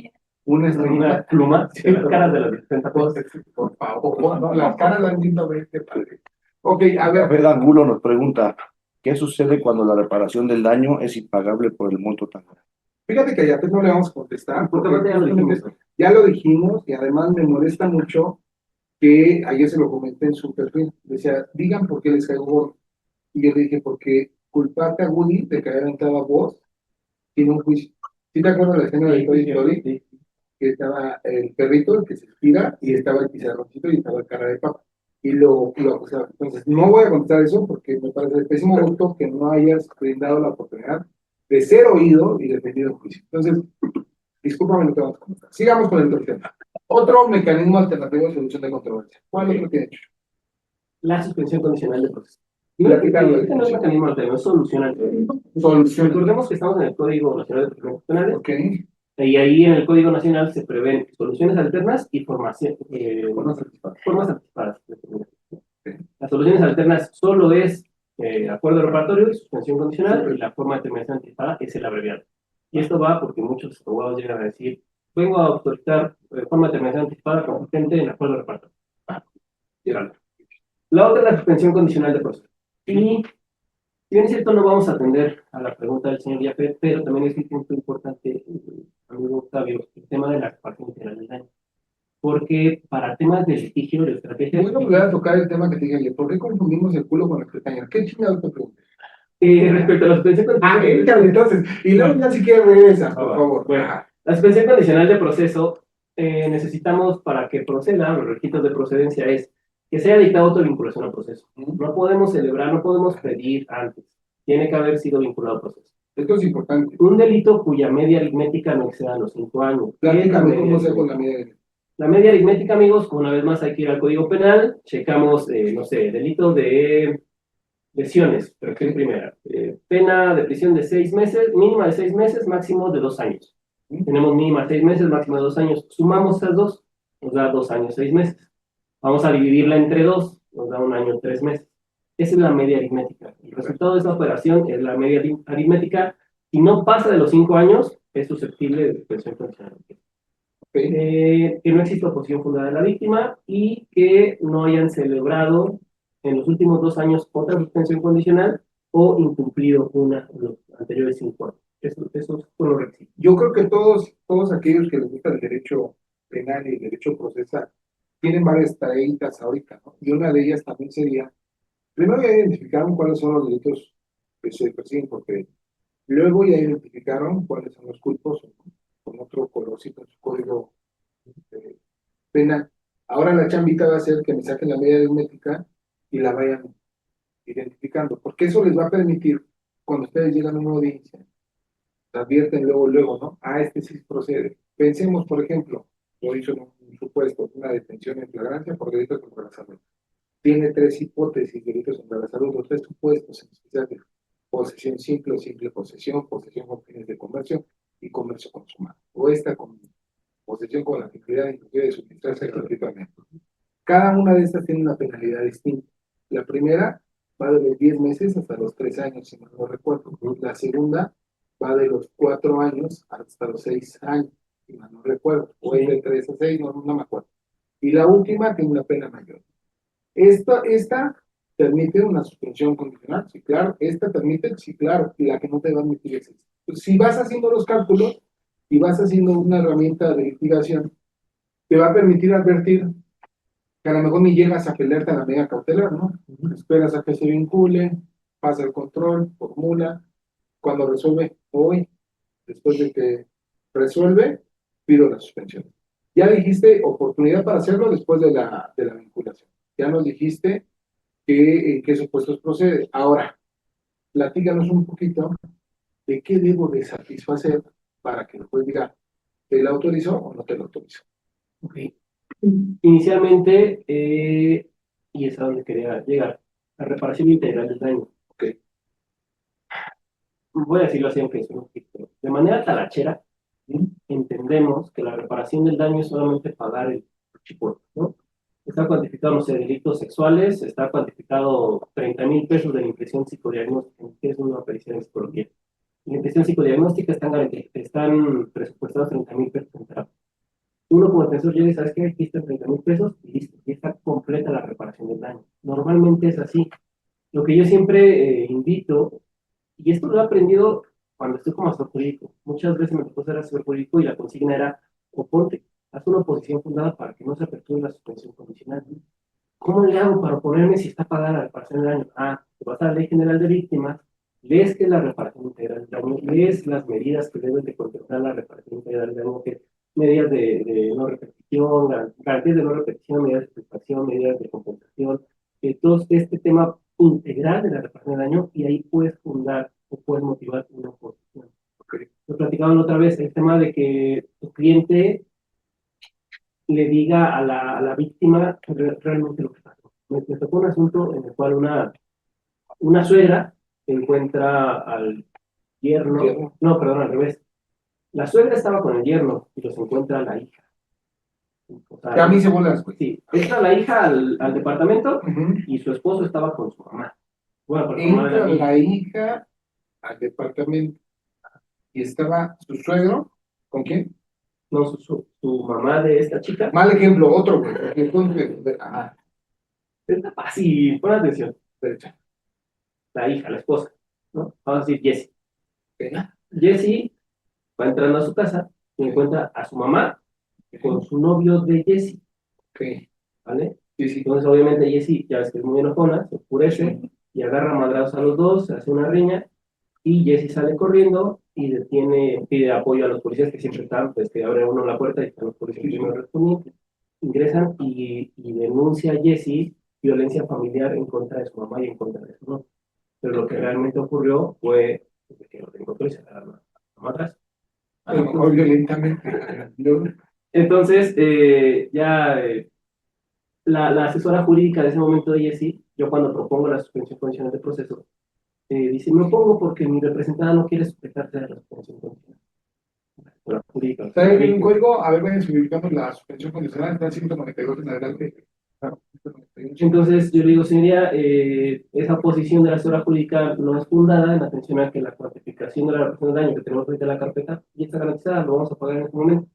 Una una estrellita. pluma de las caras de las 60 cosas. Por favor, no, las caras dan lindo verte, padre. Ok, a ver, David Angulo nos pregunta, ¿qué sucede cuando la reparación del daño es impagable por el monto tan grande? fíjate que a Yapet no le vamos a contestar, Porque porque aparte ya lo dijimos. ya lo dijimos y además me molesta mucho que ayer se lo comenté en su perfil. Decía, digan por qué les caigo gordo. Y yo le dije, porque culparte a Woody de que haya aventado a vos tiene un juicio. ¿Sí te acuerdas de la escena de Toy Story? Sí. Que estaba el perrito, el que se estira, y estaba el pizarroncito y estaba el cara de papa. Y lo acusaba. Entonces, no voy a contestar eso porque me parece de pésimo gusto que no hayas brindado la oportunidad de ser oído y defendido en juicio. Entonces, discúlpame, no te vamos a contestar. Sigamos con el tema. Otro mecanismo alternativo de solución de controversia. ¿Cuál otro tiene? La suspensión condicional de proceso. Y No la es aplicarlo. no es mecanismo alternativo, es solución alternativa. Solución. Recordemos que estamos en el Código Nacional de Procedimientos Penales Ok. y ahí en el Código Nacional se prevén soluciones alternas y formas anticipadas. Las soluciones alternas solo es acuerdo reparatorio y suspensión condicional, y la forma de terminación anticipada es el abreviado. Y esto va porque muchos abogados llegan a decir, vengo a autorizar forma de terminación anticipada consistente en acuerdo reparatorio. La otra es la suspensión condicional de proceso. Y si bien es cierto, no vamos a atender a la pregunta del señor Yapet, pero también es un punto importante, amigo Octavio, el tema de la reparación integral del daño. Porque para temas de litigio, de estrategia... Voy a volver a tocar el tema que te dije ayer. ¿Por qué confundimos el culo con la pestaña? ¿Qué chingado te pregunté? respecto a la suspensión condicional... échale, entonces. Y luego ya si quieres regresa, por favor. Bueno, Ajá. la suspensión condicional de proceso necesitamos para que procedan los requisitos de procedencia es que sea dictado autovinculación al proceso. No podemos celebrar, no podemos pedir antes. Tiene que haber sido vinculado al proceso. Esto es importante. Un delito cuya media aritmética no exceda los 5 años. Platícame cómo sea con la medida. La media aritmética, amigos, una vez más hay que ir al Código Penal, checamos, no sé, delitos de lesiones, perfección primera. Pena de prisión de 6 meses, mínima de 6 meses, máximo de 2 años. Tenemos mínima de 6 meses, máximo de 2 años. Sumamos esas dos, nos da 2 años, 6 meses. Vamos a dividirla entre 2, nos da 1 año, 3 meses. Esa es la media aritmética. El resultado de esta operación es la media aritmética. Si no pasa de los 5 años, es susceptible de suspensión condicional. Que no exista oposición fundada de la víctima y que no hayan celebrado en los últimos 2 años otra suspensión condicional o incumplido una en los anteriores 5 años. Eso fue lo requisito. Yo creo que todos aquellos que les gusta el derecho penal y el derecho procesal tienen varias tareitas ahorita, ¿no? Y una de ellas también sería, primero ya identificaron cuáles son los delitos que se persiguen por creencia. Luego ya identificaron cuáles son los culposos, ¿no? Con otro colorcito en su código penal. Ahora la chambita va a ser que me saquen la media aritmética y la vayan identificando, porque eso les va a permitir, cuando ustedes llegan a una audiencia, advierten luego, ¿no? Este sí procede. Pensemos, por ejemplo, lo hizo en un supuesto, una detención en flagrancia por delitos contra la salud. Tiene 3 hipótesis de delitos contra la salud, o 3 supuestos en especial de posesión simple o simple posesión, posesión con fines de comercio y comercio consumado. O esta con posesión con la finalidad inclusive de suministrarse gratuitamente. Cada una de estas tiene una penalidad distinta. La primera va de los 10 meses hasta los 3 años, si mal no recuerdo. La segunda va de los 4 años hasta los 6 años, si mal no recuerdo. O es de 3 a 6, no me acuerdo. Y la última tiene una pena mayor. Esta permite una suspensión condicional, sí, claro. Esta permite, sí, claro. Y la que no te va a admitir es esta. Pues, si vas haciendo los cálculos y vas haciendo una herramienta de litigación, te va a permitir advertir que a lo mejor ni llegas a pelearte a la medida cautelar, ¿no? Esperas a que se vincule, pasa el control, formula, cuando resuelve hoy, después de que resuelve, pido la suspensión. Ya dijiste oportunidad para hacerlo después de la vinculación. Ya nos dijiste en qué supuestos procede. Ahora, platícanos un poquito de qué debo de satisfacer para que el juez diga, ¿te la autorizó o no te la autorizó? Okay. Inicialmente, y es a donde quería llegar, la reparación integral del daño. Okay. Voy a decirlo así, aunque es un poquito. De manera talachera, entendemos que la reparación del daño es solamente pagar el chipote, ¿no? Está cuantificado, no sé, delitos sexuales, está cuantificado 30,000 pesos de la impresión psicodiagnóstica, que es una pericia en psicología. En cuestión psicodiagnóstica están presupuestados 30,000 pesos en terapia. Uno como defensor llega y sabes que aquí están 30,000 pesos y listo, y está completa la reparación del daño. Normalmente es así. Lo que yo siempre invito, y esto lo he aprendido cuando estoy como asesor jurídico, muchas veces me tocó ser asesor jurídico y la consigna era, oponte, haz una oposición fundada para que no se aperture la suspensión condicional. ¿Cómo le hago para oponerme si está pagada la reparación del daño? Ah, te vas a la Ley General de Víctimas, lees que es la reparación integral del daño, lees las medidas que deben de contemplar la reparación integral del daño, que medidas de no repetición, garantías de no repetición, medidas de prestación, medidas de compensación, todo este tema integral de la reparación del daño, y ahí puedes fundar o puedes motivar una oposición. Lo platicaban otra vez, el tema de que tu cliente le diga a la víctima realmente lo que pasó. Me tocó un asunto en el cual una suegra encuentra al yerno, no, perdón, al revés. La suegra estaba con el yerno y los encuentra la hija. O sea, Que a mí se vuelve güey. sí, entra la hija al departamento Ujú. y su esposo estaba con su mamá. Bueno, con la mamá de Entra la hija. la hija al departamento y estaba su suegro, ¿con quién? No, su mamá de esta chica. Mal ejemplo, otro, güey. Porque entonces, ajá, Está fácil, pon atención. derecha. La hija, la esposa, ¿no? Vamos a decir Jessie. Ok. Jessie va entrando a su casa y encuentra a su mamá con su novio de Jessie, Ok. ¿vale? Sí, sí. Entonces, obviamente, Jessie, ya ves que es muy enojona, se enfurece y agarra madrazos a los dos, se hace una riña y Jessie sale corriendo y pide apoyo a los policías que siempre están, pues que abre uno la puerta y están los policías primero respondiendo. Ingresan y denuncia a Jessie violencia familiar en contra de su mamá y en contra de su novio. Pero lo que realmente ocurrió fue que lo encontró y se agarraron a madrazos. A lo mejor violentamente. ¿No? Entonces, la asesora jurídica de ese momento de Jessie, yo cuando propongo la suspensión condicional de proceso, dice, me opongo porque mi representada no quiere sujetarse a la suspensión condicional. La jurídica. Está en el código, a ver, vayan significando la suspensión condicional, está en 192 en adelante. Claro, 192. Entonces, yo le digo, señoría, esa posición de la asesora jurídica no es fundada en atención a que la cuantificación de la reparación del daño que tenemos ahorita en la carpeta ya está garantizada, lo vamos a pagar en este momento.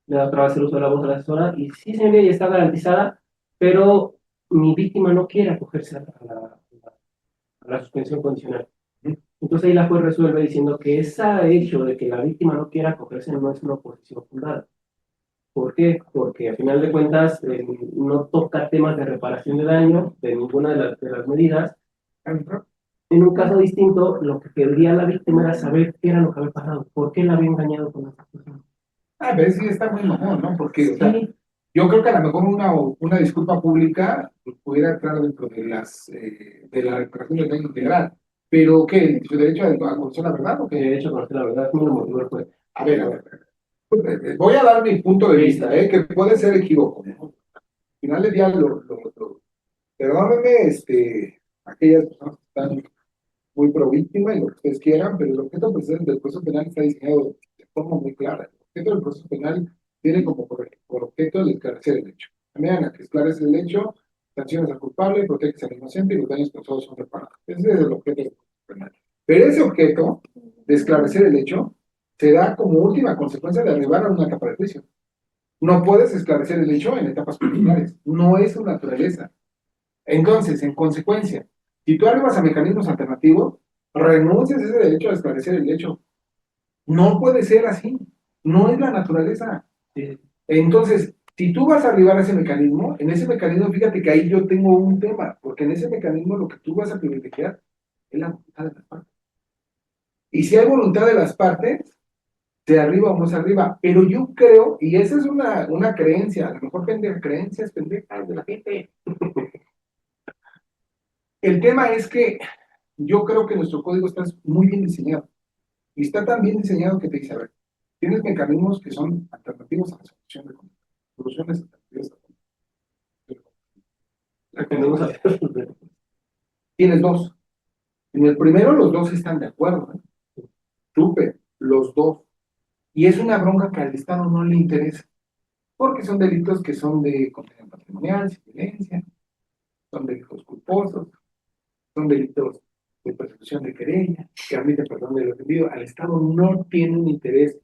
Le da otra vez el uso de la voz de la asesora y sí, señoría, ya está garantizada, pero mi víctima no quiere acogerse a la suspensión condicional. Entonces ahí la juez resuelve diciendo que ese hecho de que la víctima no quiera acogerse no es una oposición fundada. ¿Por qué? Porque a final de cuentas no toca temas de reparación de daño de ninguna de las medidas. En un caso distinto, lo que quería la víctima era saber qué era lo que había pasado, por qué la había engañado con esa persona. A ver, sí está muy mejor, ¿no? Porque, o sea, Sí, yo creo que a lo mejor una disculpa pública pudiera entrar dentro de de la declaración del daño integral. Pero, ¿qué? ¿Su derecho a conocer la verdad o qué? de hecho, conocer la verdad es muy motivo del juez. A ver. Voy a dar mi punto de vista, que puede ser equívoco, ¿no? Al final del día, perdónenme, aquellas personas que están muy pro víctima y lo que ustedes quieran, pero el objeto del proceso penal está diseñado de forma muy clara. El objeto del proceso penal tiene como por objeto el esclarecer el hecho. También a que esclarece el hecho, sanciones al culpable, protege al inocente y los daños causados son reparados. Ese es el objeto del proceso penal. Pero ese objeto de esclarecer el hecho se da como última consecuencia de arribar a una etapa de juicio. No puedes esclarecer el hecho en etapas preliminares. No es su naturaleza. Entonces, en consecuencia, si tú arribas a mecanismos alternativos, renuncias a ese derecho a esclarecer el hecho. No puede ser así. No es la naturaleza. Entonces, si tú vas a arribar a ese mecanismo, en ese mecanismo, fíjate que ahí yo tengo un tema, porque en ese mecanismo lo que tú vas a privilegiar es la voluntad de las partes. Y si hay voluntad de las partes, se arriba o no se arriba. Pero yo creo, y esa es una creencia, a lo mejor creencias pendejas de la gente. El tema es que yo creo que nuestro código está muy bien diseñado. Y está tan bien diseñado que te dice, a ver, tienes mecanismos que son alternativos a la solución de conflicto. Soluciones alternativas a la conflicto. Tienes dos. En el primero los dos están de acuerdo. Súper, los dos. Y es una bronca que al Estado no le interesa. Porque son delitos que son de contenido patrimonial, sin violencia, son delitos culposos, son delitos de persecución de querella, que admite perdón del ofendido, al Estado no tiene un interés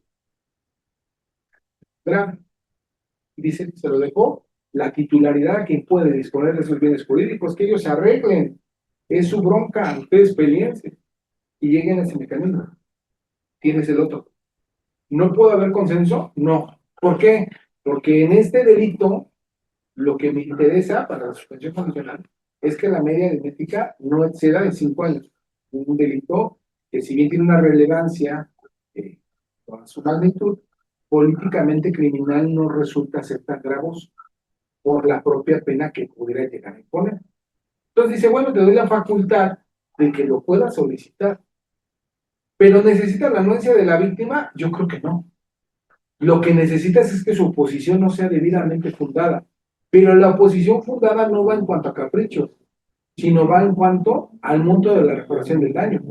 grave. Dice, se lo dejó la titularidad a quien puede disponer de esos bienes jurídicos, que ellos se arreglen, es su bronca, ustedes peleense y lleguen a ese mecanismo. Tienes el otro. ¿No puede haber consenso? No. ¿Por qué? Porque en este delito, lo que me interesa para la suspensión condicional es que la media aritmética no exceda de 5 años. Un delito que, si bien tiene una relevancia con su magnitud, políticamente criminal no resulta ser tan gravoso por la propia pena que pudiera llegar a imponer. Entonces dice, bueno, te doy la facultad de que lo puedas solicitar, pero ¿necesitas la anuencia de la víctima? Yo creo que no. Lo que necesitas es que su oposición no sea debidamente fundada, pero la oposición fundada no va en cuanto a caprichos, sino va en cuanto al monto de la reparación del daño.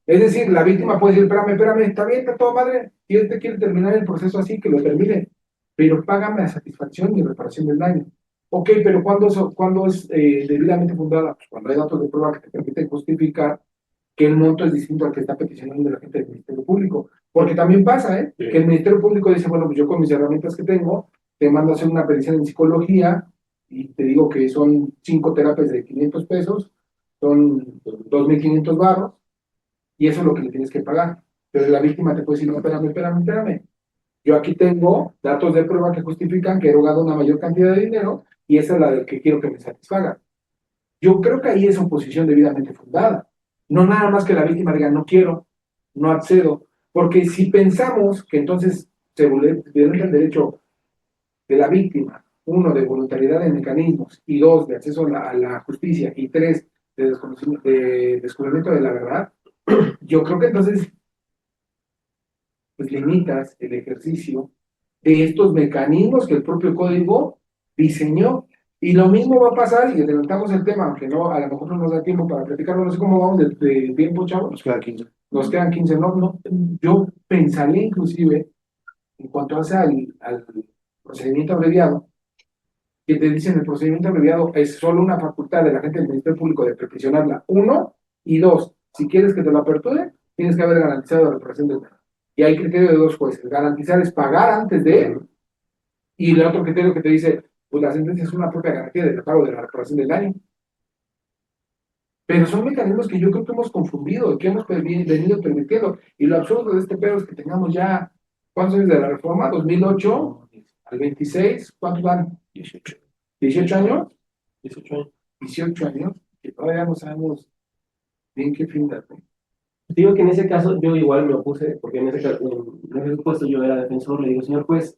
Es decir, la víctima puede decir, espérame, está bien, está todo madre, si él te quiere terminar el proceso así, que lo termine, pero págame a satisfacción y reparación del daño. Ok, pero ¿cuándo es debidamente fundada? Pues cuando hay datos de prueba que te permiten justificar que el monto es distinto al que está peticionando la gente del Ministerio Público. Porque también pasa, Sí. que el Ministerio Público dice, bueno, pues yo con mis herramientas que tengo, te mando a hacer una pericia en psicología y te digo que son 5 terapias de 500 pesos, son 2,500 barros, y eso es lo que le tienes que pagar. Pero la víctima te puede decir, no, espérame. Yo aquí tengo datos de prueba que justifican que he erogado una mayor cantidad de dinero y esa es la que quiero que me satisfaga. Yo creo que ahí es oposición debidamente fundada. No nada más que la víctima diga, no quiero, no accedo. Porque si pensamos que entonces se violenta el derecho de la víctima, 1, de voluntariedad en mecanismos, y 2, de acceso a la justicia, y 3, de descubrimiento de la verdad, yo creo que entonces pues limitas el ejercicio de estos mecanismos que el propio código diseñó. Y lo mismo va a pasar, y adelantamos el tema, aunque no, a lo mejor no nos da tiempo para platicarlo, no sé cómo vamos de tiempo, chavos. Nos queda 15. Nos quedan 15, no. Yo pensaría inclusive, en cuanto hace al procedimiento abreviado, que te dicen el procedimiento abreviado es solo una facultad de la gente del Ministerio Público de peticionarla, 1, y 2, si quieres que te lo aperture, tienes que haber garantizado la reparación del daño. Y hay criterio de 2 jueces, garantizar es pagar antes de, y el otro criterio que te dice, pues la sentencia es una propia garantía del pago de la reparación del daño. Pero son mecanismos que yo creo que hemos confundido y que hemos venido permitiendo. Y lo absurdo de este pedo es que tengamos ya, ¿cuántos años de la reforma? 2008 al 26, ¿cuántos van? 18. ¿18 años? 18 años. 18 años, que todavía no sabemos bien qué fin dar. Digo que en ese caso yo igual me opuse, porque en ese caso, en ese supuesto yo era defensor, le digo, señor juez,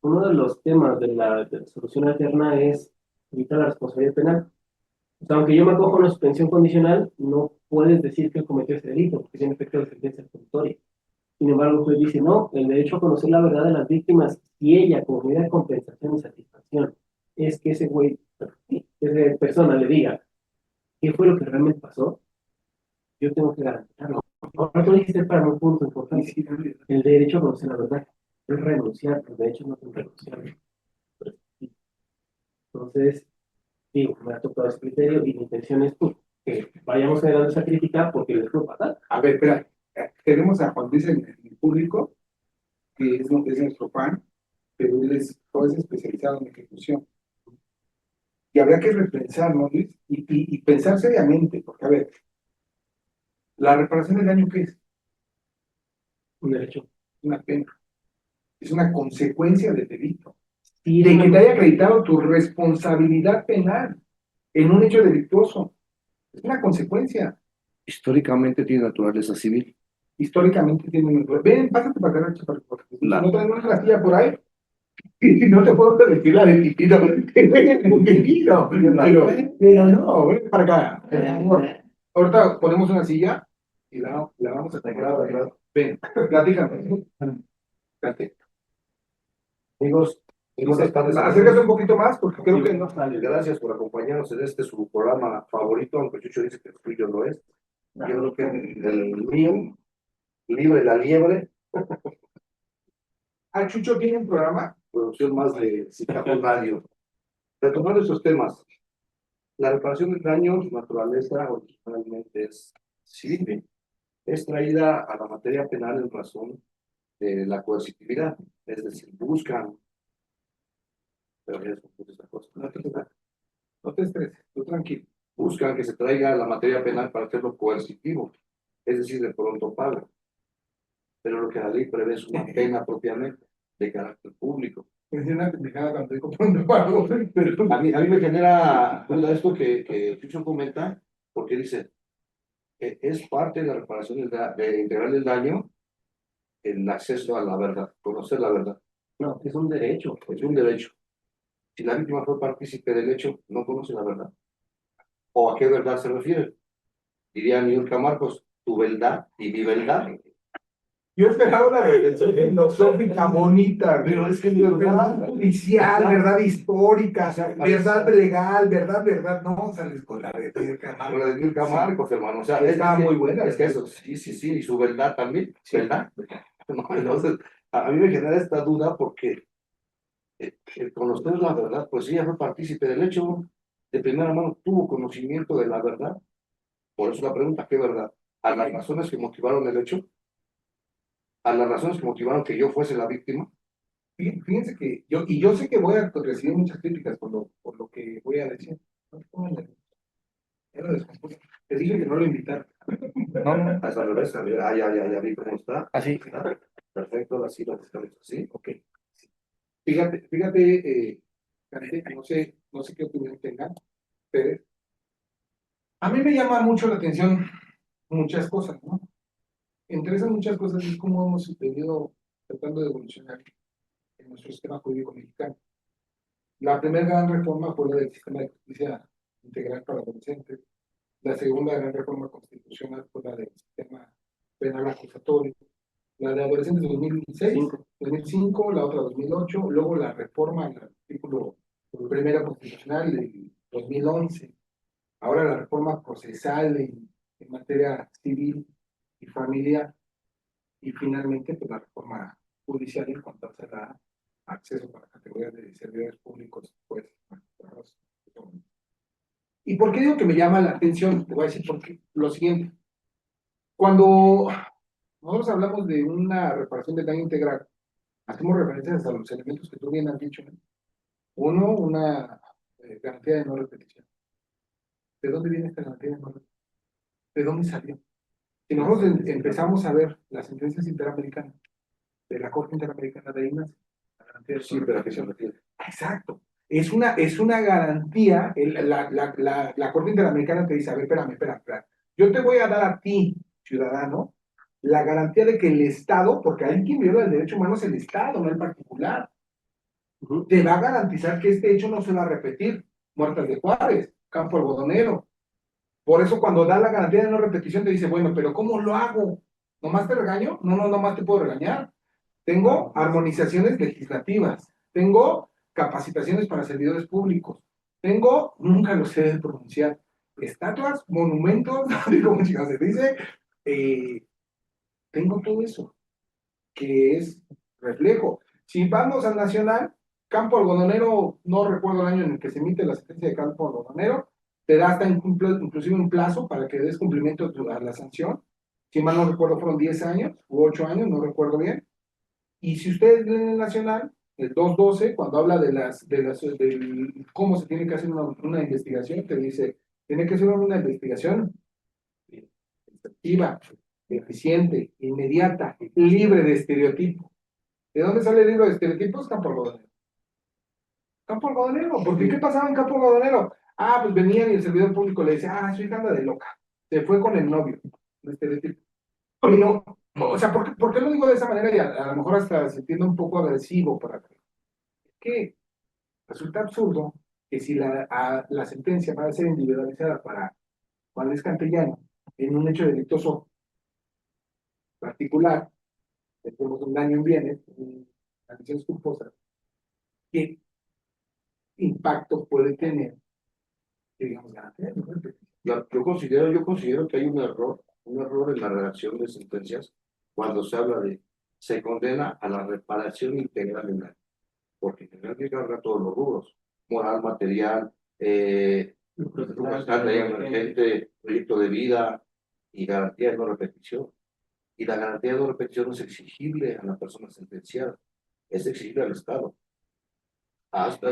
uno de los temas de la solución alterna es evitar la responsabilidad penal. O sea, aunque yo me acojo a una suspensión condicional, no puedes decir que él cometió ese delito, porque tiene efecto de sentencia absolutoria. Sin embargo, usted dice, no, el derecho a conocer la verdad de las víctimas, si ella, como medida de compensación y satisfacción, es que ese güey, esa persona le diga qué fue lo que realmente pasó, yo tengo que garantizarlo. Ahora tú dijiste para un punto importante, el derecho a conocer la verdad, es renunciar, los derechos no son renunciables. Entonces, digo, me ha tocado ese criterio y mi intención es pues, que vayamos generando esa crítica porque les fue fatal. A ver, espera, tenemos a Juan Luis en el público, que es nuestro fan, pero él es especializado en ejecución. Y habrá que repensar, ¿no, Luis? Y pensar seriamente, porque, a ver, la reparación del daño, ¿qué es? Un derecho. Una pena. Es una consecuencia del delito. Sí, De que te haya acreditado tu responsabilidad penal en un hecho delictuoso. Es una consecuencia. Históricamente tiene naturaleza civil. Históricamente tiene un... Ven, pásate para acá, chaparro, porque La- no tenemos una silla por ahí. Y no te puedo decir la de Titito. Pero no, ven para acá. Por favor. Ahorita ponemos una silla y la vamos a acomodar, ¿verdad? Ven, platícame. Plate. Amigos, buenas tardes. Acércate un poquito más porque creo que no. Gracias por acompañarnos en este su programa favorito, aunque Chucho dice que el tuyo lo es. Yo creo que el mío, Libre la Liebre, Ah, Chucho tiene un programa. producción más de Cicajón Radio. Retomando estos temas, la reparación del daño, su naturaleza originalmente es Sí, es traída a la materia penal en razón de la coercitividad, es decir, buscan, pero ya es otra cosa, No te estreses, tú tranquilo. buscan que se traiga la materia penal para hacerlo coercitivo, es decir, de pronto pago. Pero lo que la ley prevé es una pena propiamente de carácter público. Es una pendejada cuando digo pronto pago, pero A mí me genera duda esto que Chucho comenta, porque dice, es parte de la reparación de integral del daño el acceso a la verdad, conocer la verdad. No, es un derecho. Es un derecho. Si la víctima fue partícipe del hecho, no conoce la verdad. ¿O a qué verdad se refiere? Diría Niurka Marcos, tu verdad y mi verdad. yo esperaba una reflexión filosófica bonita, Pero es que es verdad judicial, verdad histórica, verdad legal, verdad, no, sales con la de Con la de Niurka Marcos, hermano. O sea, Está muy buena. Es que eso, sí, y su verdad también, Sí. ¿verdad? No, entonces, a mí me genera esta duda porque el conocer la verdad, pues ella fue partícipe del hecho, de primera mano tuvo conocimiento de la verdad. Por eso la pregunta, ¿qué verdad? ¿A las razones que motivaron el hecho? ¿A las razones que motivaron que yo fuese la víctima? Fíjense que yo sé que voy a recibir muchas críticas por lo que voy a decir. No, pónganle. Ya lo descompuse. Te dije que no lo invitaron. No, no, Es al revés, ya vi cómo está. así. Perfecto, así lo estamos así. Ok. Fíjate, Karen, no sé qué opinión tengan ustedes. A mí me llama mucho la atención muchas cosas, ¿no? Entre esas muchas cosas es cómo hemos venido tratando de evolucionar en nuestro sistema jurídico mexicano. La primera gran reforma fue la del sistema de justicia integral para adolescentes. La segunda gran reforma constitucional fue la del sistema penal acusatorio. La de adolescentes de 2005, la otra 2008, luego la reforma al artículo primera constitucional del 2011. Ahora la reforma procesal en materia civil y familiar. Y finalmente, pues la reforma judicial en cuanto a la acceso para categorías de servidores públicos, pues, magistrados. ¿Y por qué digo que me llama la atención? Te voy a decir por qué. Lo siguiente. Cuando nosotros hablamos de una reparación de daño integral, hacemos referencias a los elementos que tú bien has dicho, ¿no? Uno, una garantía de no repetición. ¿De dónde viene esta garantía de no repetición? ¿De dónde salió? Si nosotros empezamos a ver las sentencias interamericanas de la Corte Interamericana de INAS, la garantía de Sí, pero ¿a qué se refiere? exacto. Es una garantía, la Corte Interamericana te dice, a ver, espérame. Yo te voy a dar a ti, ciudadano, la garantía de que el Estado, porque hay quien viola el derecho humano es el Estado, no el particular, te va a garantizar que este hecho no se va a repetir. Muertas de Juárez, Campo Algodonero. Por eso cuando da la garantía de no repetición te dice, bueno, pero ¿cómo lo hago? ¿Nomás te regaño? No, nomás te puedo regañar. Tengo armonizaciones legislativas, tengo capacitaciones para servidores públicos, tengo, nunca lo sé de pronunciar, estatuas, monumentos, como se dice, tengo todo eso, que es reflejo. Si vamos al nacional, Campo Algodonero, no recuerdo el año en el que se emite la sentencia de Campo Algodonero, te da hasta inclusive un plazo para que des cumplimiento a la sanción. Si mal no recuerdo, fueron 10 años u 8 años, no recuerdo bien. Y si ustedes leen el Nacional, el 212, cuando habla de cómo se tiene que hacer una investigación, te dice, tiene que ser una investigación efectiva, eficiente, inmediata, libre de estereotipos. ¿De dónde sale el libro de estereotipos? Campo Algodonero. Campo Algodonero, porque ¿qué pasaba en Campo Algodonero? Ah, pues venían y el servidor público le decía, su hija anda de loca, se fue con el novio, un estereotipo. Pero, o sea, ¿por qué lo digo de esa manera? Y a lo mejor hasta se entiende un poco agresivo para que resulta absurdo que si la sentencia va a ser individualizada para Juan Luis Campellano en un hecho delictuoso particular, tenemos un daño en bienes, una acción culposa, ¿qué impacto puede tener, digamos, garantía? Yo considero que hay un error en la redacción de sentencias cuando se habla de se condena a la reparación integral del daño, porque tendrá que cargar todos los rubros, moral, material, procesal, ley emergente, proyecto de vida y garantía de no repetición. Y la garantía de no repetición no es exigible a la persona sentenciada, es exigible al Estado. Hasta,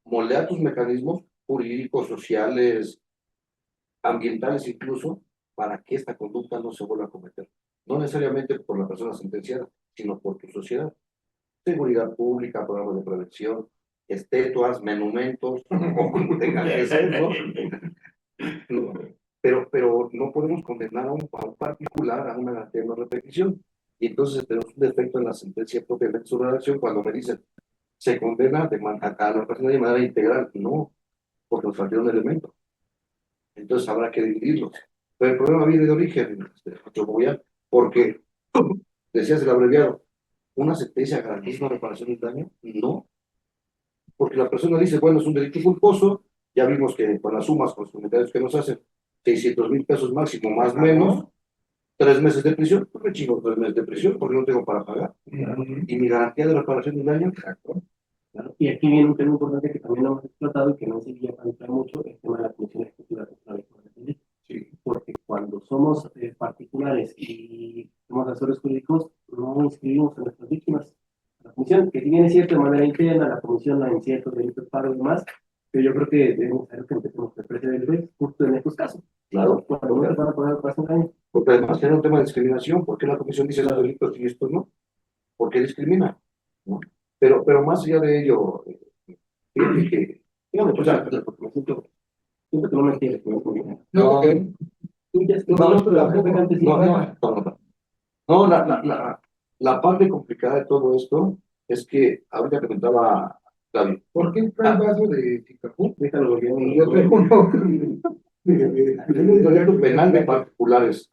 moldea tus mecanismos jurídicos, sociales, ambientales incluso, para que esta conducta no se vuelva a cometer. No necesariamente por la persona sentenciada, sino por tu sociedad. Seguridad pública, programas de prevención, estatuas, monumentos, o como tengan que ser, ¿no? No, pero no podemos condenar a un particular a una garantía de no repetición. Y entonces tenemos un defecto en la sentencia propiamente su redacción cuando me dicen se condena a la persona de manera integral. No, porque nos falta un elemento. Entonces habrá que dividirlos. Pero el problema viene de origen, porque decías el abreviado, ¿una sentencia garantiza una reparación del daño? No, porque la persona dice, bueno, es un delito culposo, ya vimos que con las sumas, con los comentarios que nos hacen, 600,000 pesos máximo, más o menos, 3 meses de prisión, pues me chingo 3 meses de prisión porque no tengo para pagar. Y mi garantía de reparación del daño, exacto. Claro. Y aquí viene un tema importante que también hemos explotado y que no se guía a entrar mucho, el tema de la comisión ejecutiva contra la víctima del delito. Sí. Porque cuando somos particulares y somos asesores jurídicos, no inscribimos a nuestras víctimas. La comisión, que si bien es cierto de manera interna, la comisión en ciertos delitos paro y demás, pero yo creo que debemos saber que empecemos a preceder justo en estos casos. Claro, cuando no se van a poner para un año. Porque además tiene un tema de discriminación. ¿Por qué la comisión dice los delitos y estos no? ¿Por qué discrimina? ¿No? Pero más allá de ello, fíjate que, Dígame, o sea, porque siento que no me entiendes. No, Tú ya estás no, pero la gente antes sí. no, la parte complicada de todo esto es que ahorita comentaba David, ¿por qué trae vaso de Chicapú? Déjalo bien. Yo tengo uno. hay un derecho penal de particulares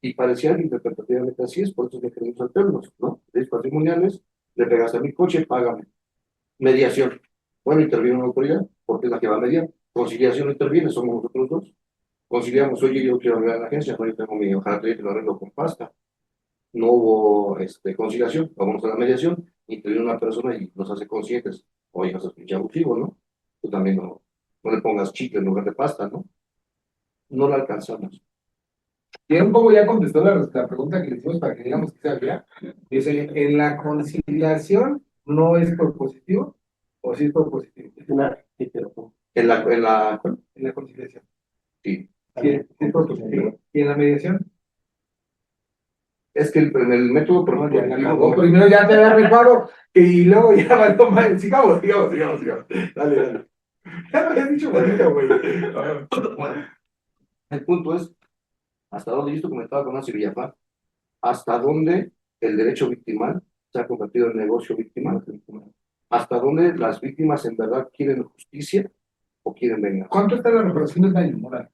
y parecía que interpretativamente así es, por eso que queremos alternos, ¿no? Leyes patrimoniales, le pegaste a mi coche, págame. Mediación. Bueno, interviene una autoridad, porque es la que va a mediar. Conciliación no interviene, somos nosotros dos. Conciliamos, oye, yo quiero arreglar la agencia, no, yo tengo mi ojalatería que lo arreglo con pasta. No hubo conciliación, vamos a la mediación, interviene una persona y nos hace conscientes. Oye, no seas pinche abusivo, ¿no? Tú también no le pongas chicle en lugar de pasta, ¿no? No la alcanzamos. Y un poco ya contestó la pregunta que le hicimos para que digamos que sabía. Dice, en la conciliación no es propositivo o sí es propositivo. Es una heterofonía. En la, En la conciliación. sí. Sí, es propositivo. Y en la mediación. Es que en el método propositivo, Primero ya te da reparo y luego ya va a tomar. Sigamos. Dale. Ya me habías dicho bonito, güey. bueno, el punto es, hasta dónde, yo esto comentaba con Nancy Villafán, hasta dónde el derecho victimal se ha convertido en negocio victimal, hasta dónde las víctimas en verdad quieren justicia o quieren venganza. ¿Cuánto está la reparación del daño moral?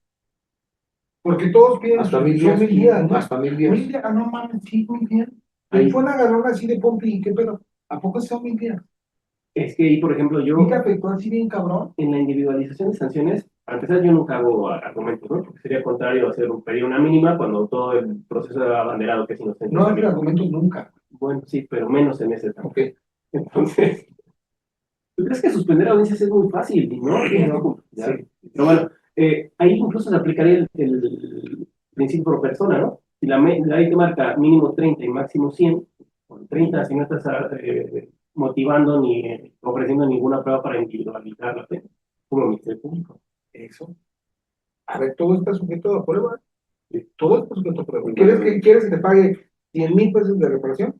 Porque todos piden Hasta son 1000 días, 1000 días, ¿no? hasta 1000 días. 1000 días, no mames, sí, muy bien. Ahí. Y fue una galona así de pompi, ¿qué pedo? ¿A poco son 1000 días? Es que ahí, por ejemplo, yo ¿Nunca afectó así bien cabrón? en la individualización de sanciones, para empezar, yo nunca hago argumentos, ¿no? Porque sería contrario hacer pedir una mínima cuando todo el proceso de abanderado que es inocente. No hay argumentos nunca. Bueno, sí, pero menos en ese tema. Ok. Entonces, ¿tú crees que suspender audiencias es muy fácil? ¿No? Sí, no. Ya. Sí. Pero bueno, ahí incluso se aplicaría el principio por persona, ¿no? Si la ley te marca mínimo 30 y máximo 100, con 30 si no estás motivando ni ofreciendo ninguna prueba para individualizar la pena, como Ministerio Público. Eso. A ver, todo está sujeto a prueba. Todo está sujeto a prueba. ¿Quieres que te pague 100,000 pesos de reparación?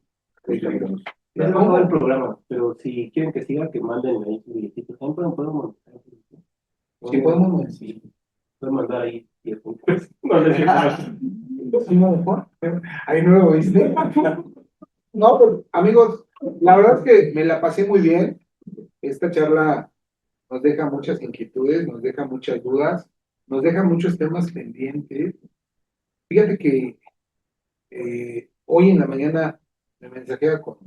Ya se va a acabar el programa, pero si quieren que siga, que manden ahí su billetito. También pueden mandar. Sí, podemos. Sí, pueden mandar ahí 10 puntos. No sé si más. Sí, no, mejor. Ahí no lo viste. No, pues, amigos, la verdad es que me la pasé muy bien. Esta charla nos deja muchas inquietudes, nos deja muchas dudas, nos deja muchos temas pendientes. Fíjate que hoy en la mañana me mensajeaba con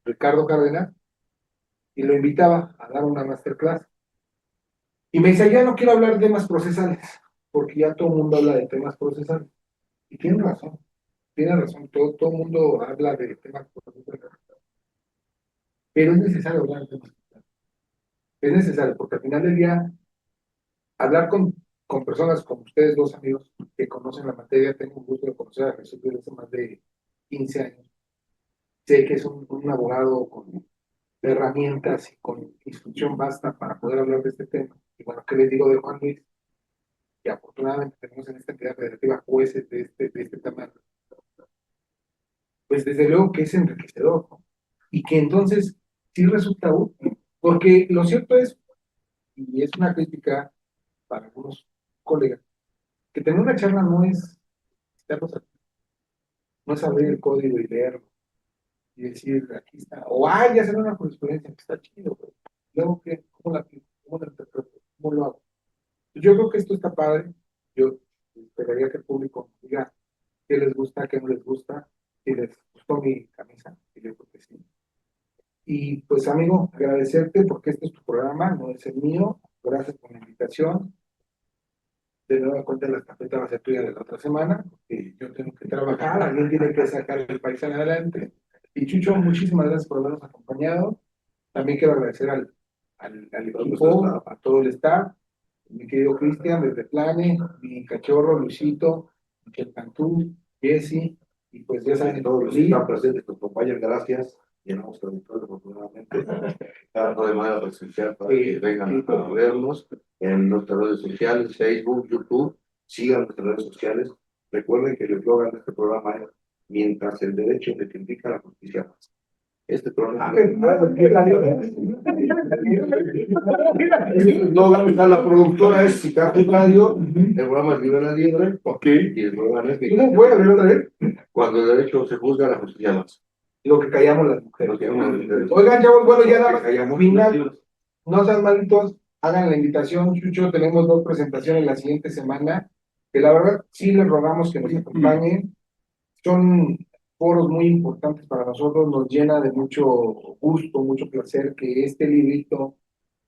Ricardo Cárdenas y lo invitaba a dar una masterclass. Y me dice, ya no quiero hablar de temas procesales, porque ya todo el mundo habla de temas procesales. Y tiene razón, todo el mundo habla de temas procesales. Pero es necesario hablar de temas procesales. Es necesario, porque al final del día, hablar con con personas como ustedes dos amigos que conocen la materia, tengo un gusto de conocer a Jesús desde hace más de 15 años. Sé que es un abogado con herramientas y con instrucción basta para poder hablar de este tema. Y bueno, ¿qué les digo de Juan Luis? Que afortunadamente tenemos en esta entidad federativa jueces de este tamaño. Pues desde luego que es enriquecedor, ¿no? Y que entonces sí resulta útil, porque lo cierto es, y es una crítica para algunos colegas, que tener una charla no es, no es abrir el código y leerlo y decir, aquí está, o ya se una jurisprudencia, que está chido, pero luego, ¿qué? ¿Cómo la aplico? ¿Cómo la interpreto? ¿Cómo lo hago? Yo creo que esto está padre, yo esperaría que el público nos diga qué les gusta, qué no les gusta, si les gustó mi camisa, y yo creo que sí. Y pues amigo, agradecerte porque este es tu programa, no es el mío, gracias por la invitación. De nueva cuenta la estafeta va a ser tuya de la otra semana, porque yo tengo que trabajar, alguien tiene que sacar el país adelante. Y Chucho, muchísimas gracias por habernos acompañado. También quiero agradecer al equipo, a todo el staff, mi querido Cristian desde Plane, mi cachorro Luisito, Michel Cantú, Jesse, y pues ya saben, Todos los que están presentes, tus compañeros, gracias. Llenamos territorio, afortunadamente, cada de manera presencial para que vengan a vernos en nuestras redes sociales, Facebook, YouTube, sigan nuestras redes sociales. Recuerden que el eslogan de este programa es: mientras el derecho le indica la justicia más. Este programa el eslogan está la productora es Cicajo Radio, el programa es Libre la Liebre, y el programa es ¿Cómo fue? A ver otra vez. cuando el derecho se juzga, la justicia más. Lo que callamos las mujeres. Lo que llamamos el derecho. Oigan, chavos, bueno, ya nada Lo más, que callamos final, no sean malitos, hagan la invitación, Chucho, tenemos 2 presentaciones la siguiente semana, que la verdad sí les rogamos que nos acompañen, son foros muy importantes para nosotros, nos llena de mucho gusto, mucho placer que este librito,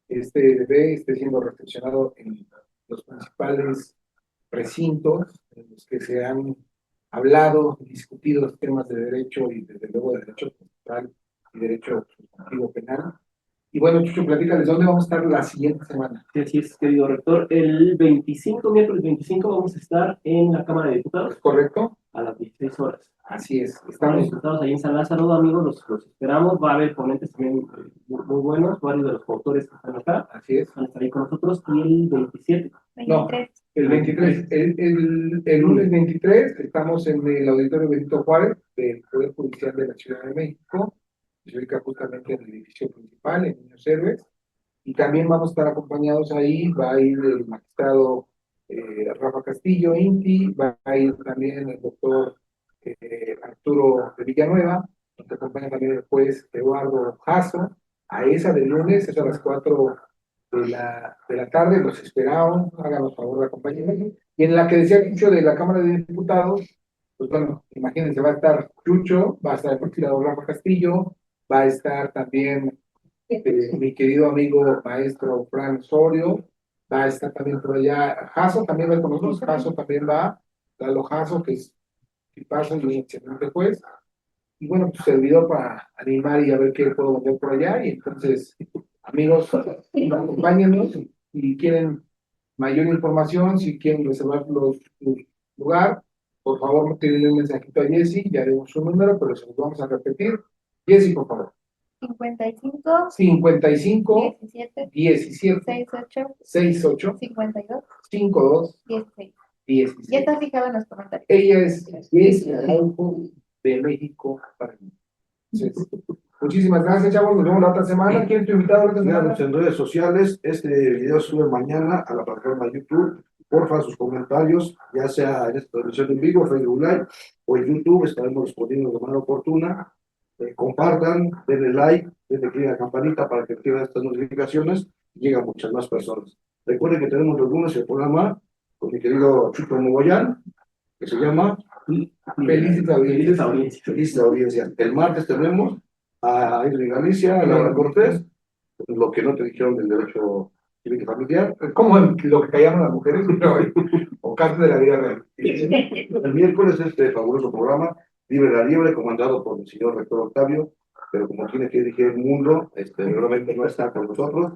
este bebé, esté siendo recepcionado en los principales recintos en los que se han hablado, discutido los temas de derecho y desde luego de derecho procesal y derecho sustantivo penal. Y bueno, Chucho, platícales, ¿dónde vamos a estar la siguiente semana? Sí, así es, querido rector. El 25, miércoles 25, vamos a estar en la Cámara de Diputados ¿Es correcto? a las 16 horas. Así es, Estamos estamos. diputados ahí en San Lázaro, amigos, los esperamos. Va a haber ponentes también muy buenos, varios de los autores que están acá Así es. van a estar ahí con nosotros. Y el 27, No, 23. el 23, el lunes 23 estamos en el Auditorio Benito Juárez del Poder Judicial de la Ciudad de México, se ubica justamente en el edificio principal, en Niños Héroes, y también vamos a estar acompañados ahí, va a ir el magistrado Rafa Castillo, INTI, va a ir también el doctor Arturo de Villanueva, nos acompaña también el juez Eduardo Jasso, a esa del lunes, es a las 4 de la tarde, los esperamos, háganos favor de acompañarnos. Y en la que decía Chucho de la Cámara de Diputados, pues bueno, imagínense, va a estar Chucho, va a estar el magistrado Rafa Castillo, va a estar también mi querido amigo maestro Fran Osorio, va a estar también por allá Jasso, también va con nosotros, Jasso también va, Lalo Jasso, que es tipazo y un excelente juez. Y bueno, pues servidor para animar y a ver qué puedo vender por allá. Y entonces, amigos, acompáñenos y quieren mayor información, si quieren reservar los lugar, por favor, tienen un mensajito a Jessy, ya haremos su número, pero se los vamos a repetir. Jessy, por favor. 55, 55 17, 17 68, 68 52, 52 16. 16. Ya está fijado en los comentarios. Ella es Jessy Araujo de México para mí. Entonces, muchísimas gracias, chavos. Nos vemos la otra semana. ¿Quién es tu invitado la otra semana? Síganos en redes sociales. Este video sube mañana a la plataforma de YouTube. Porfa, sus comentarios, ya sea en esta transmisión en vivo, Facebook Live o en YouTube, estaremos respondiendo de manera oportuna. Compartan, denle like, denle clic a la campanita para que reciban estas notificaciones y lleguen a muchas más personas. Recuerden que tenemos los lunes el programa con mi querido Chucho Mogollán, que se llama Felices audiencias. Felices Audiencias. El martes tenemos a Irving Galicia, a Laura Cortés, lo que no te dijeron del derecho civil y familiar. Como lo que callamos las mujeres, o casos de la vida real. El miércoles este fabuloso programa, Libre la Liebre, comandado por el señor rector Octavio, pero como tiene que dirigir el mundo, realmente no está con nosotros,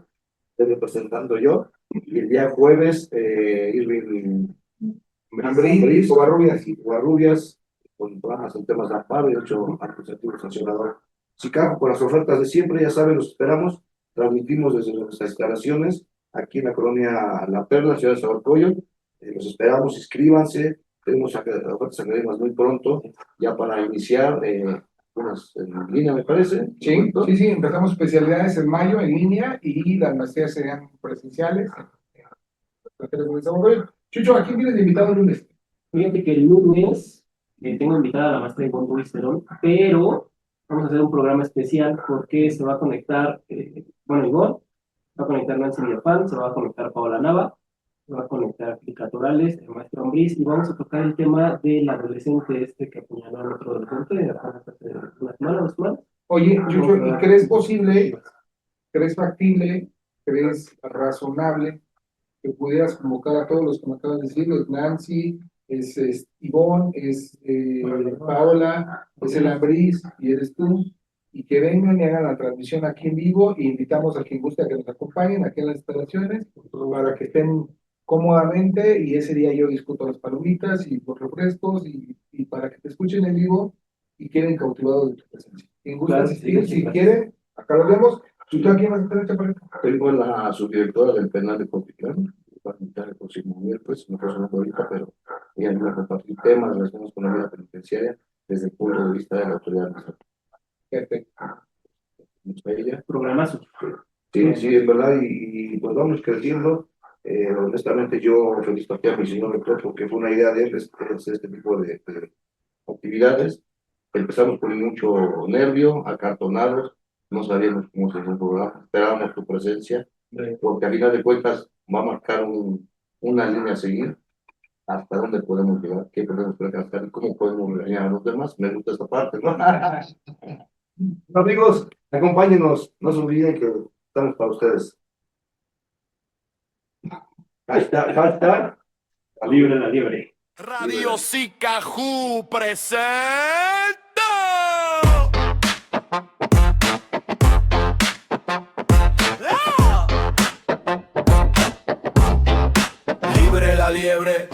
estoy representando yo, Y el día jueves, Irving Ambriz, Covarrubias. y Covarrubias, con programas en temas de amparo y hecho acusativo sancionador. Chicago, con las ofertas de siempre, ya saben, los esperamos. Transmitimos desde nuestras instalaciones aquí en la colonia La Perla, ciudad de Zahualcóyotl. Los esperamos, inscríbanse. Tenemos ofertas académicas muy pronto, ya para iniciar, unas en línea, me parece. Sí, sí, sí, empezamos especialidades en mayo en línea y las maestrías serían presenciales. Chucho, ¿a quién tienes de invitado el lunes? Fíjate que el lunes tengo invitada a la maestra Ivonne Ruiz Terón, pero vamos a hacer un programa especial porque se va a conectar, bueno, Ivonne, va a conectar Nancy Villafán, se va a conectar Paola Nava, se va a conectar Filica Torales, el maestro Ambriz, y vamos a tocar el tema del adolescente que apuñaló a otro adolescente apenas hace una semana, 2 semanas. Oye, Chucho, ¿y crees posible, crees factible, crees razonable que pudieras convocar a todos los que me acabas de decir? Es Nancy, es Ivonne, es Paola, es el Ambriz y eres tú, y que vengan y hagan la transmisión aquí en vivo, y invitamos a quien guste a que nos acompañen aquí en las instalaciones para que estén cómodamente, y ese día yo discuto las palomitas y los refrescos y para que te escuchen en vivo y queden cautivados de tu presencia. Quien guste Claro, asistir, sí, si sí, quiere, acá lo vemos. ¿Tú a quién vas a tener, Chaparrito? Tengo la subdirectora del penal de Cotitlán, para invitar el próximo miércoles, no fue ahorita, pero ella me va a compartir temas relacionados con la vida penitenciaria desde el punto de vista de la autoridad administrativa. Perfecto. Mucho a ella. Programazo. Sí, sí, es verdad, y pues vamos creciendo. Honestamente, yo felicito aquí a mi señor rector porque fue una idea de él hacer este tipo de actividades. Empezamos con mucho nervio, acartonados, no sabíamos cómo sería el programa, esperábamos tu presencia, porque a final de cuentas va a marcar una línea a seguir, hasta dónde podemos llegar, qué podemos alcanzar y cómo podemos regañar a los demás. Me gusta esta parte, ¿no? Bueno, amigos, acompáñenos, no se olviden que estamos para ustedes. Hashtag, Libre la liebre. Radio Sicaju presenta. Libre la liebre.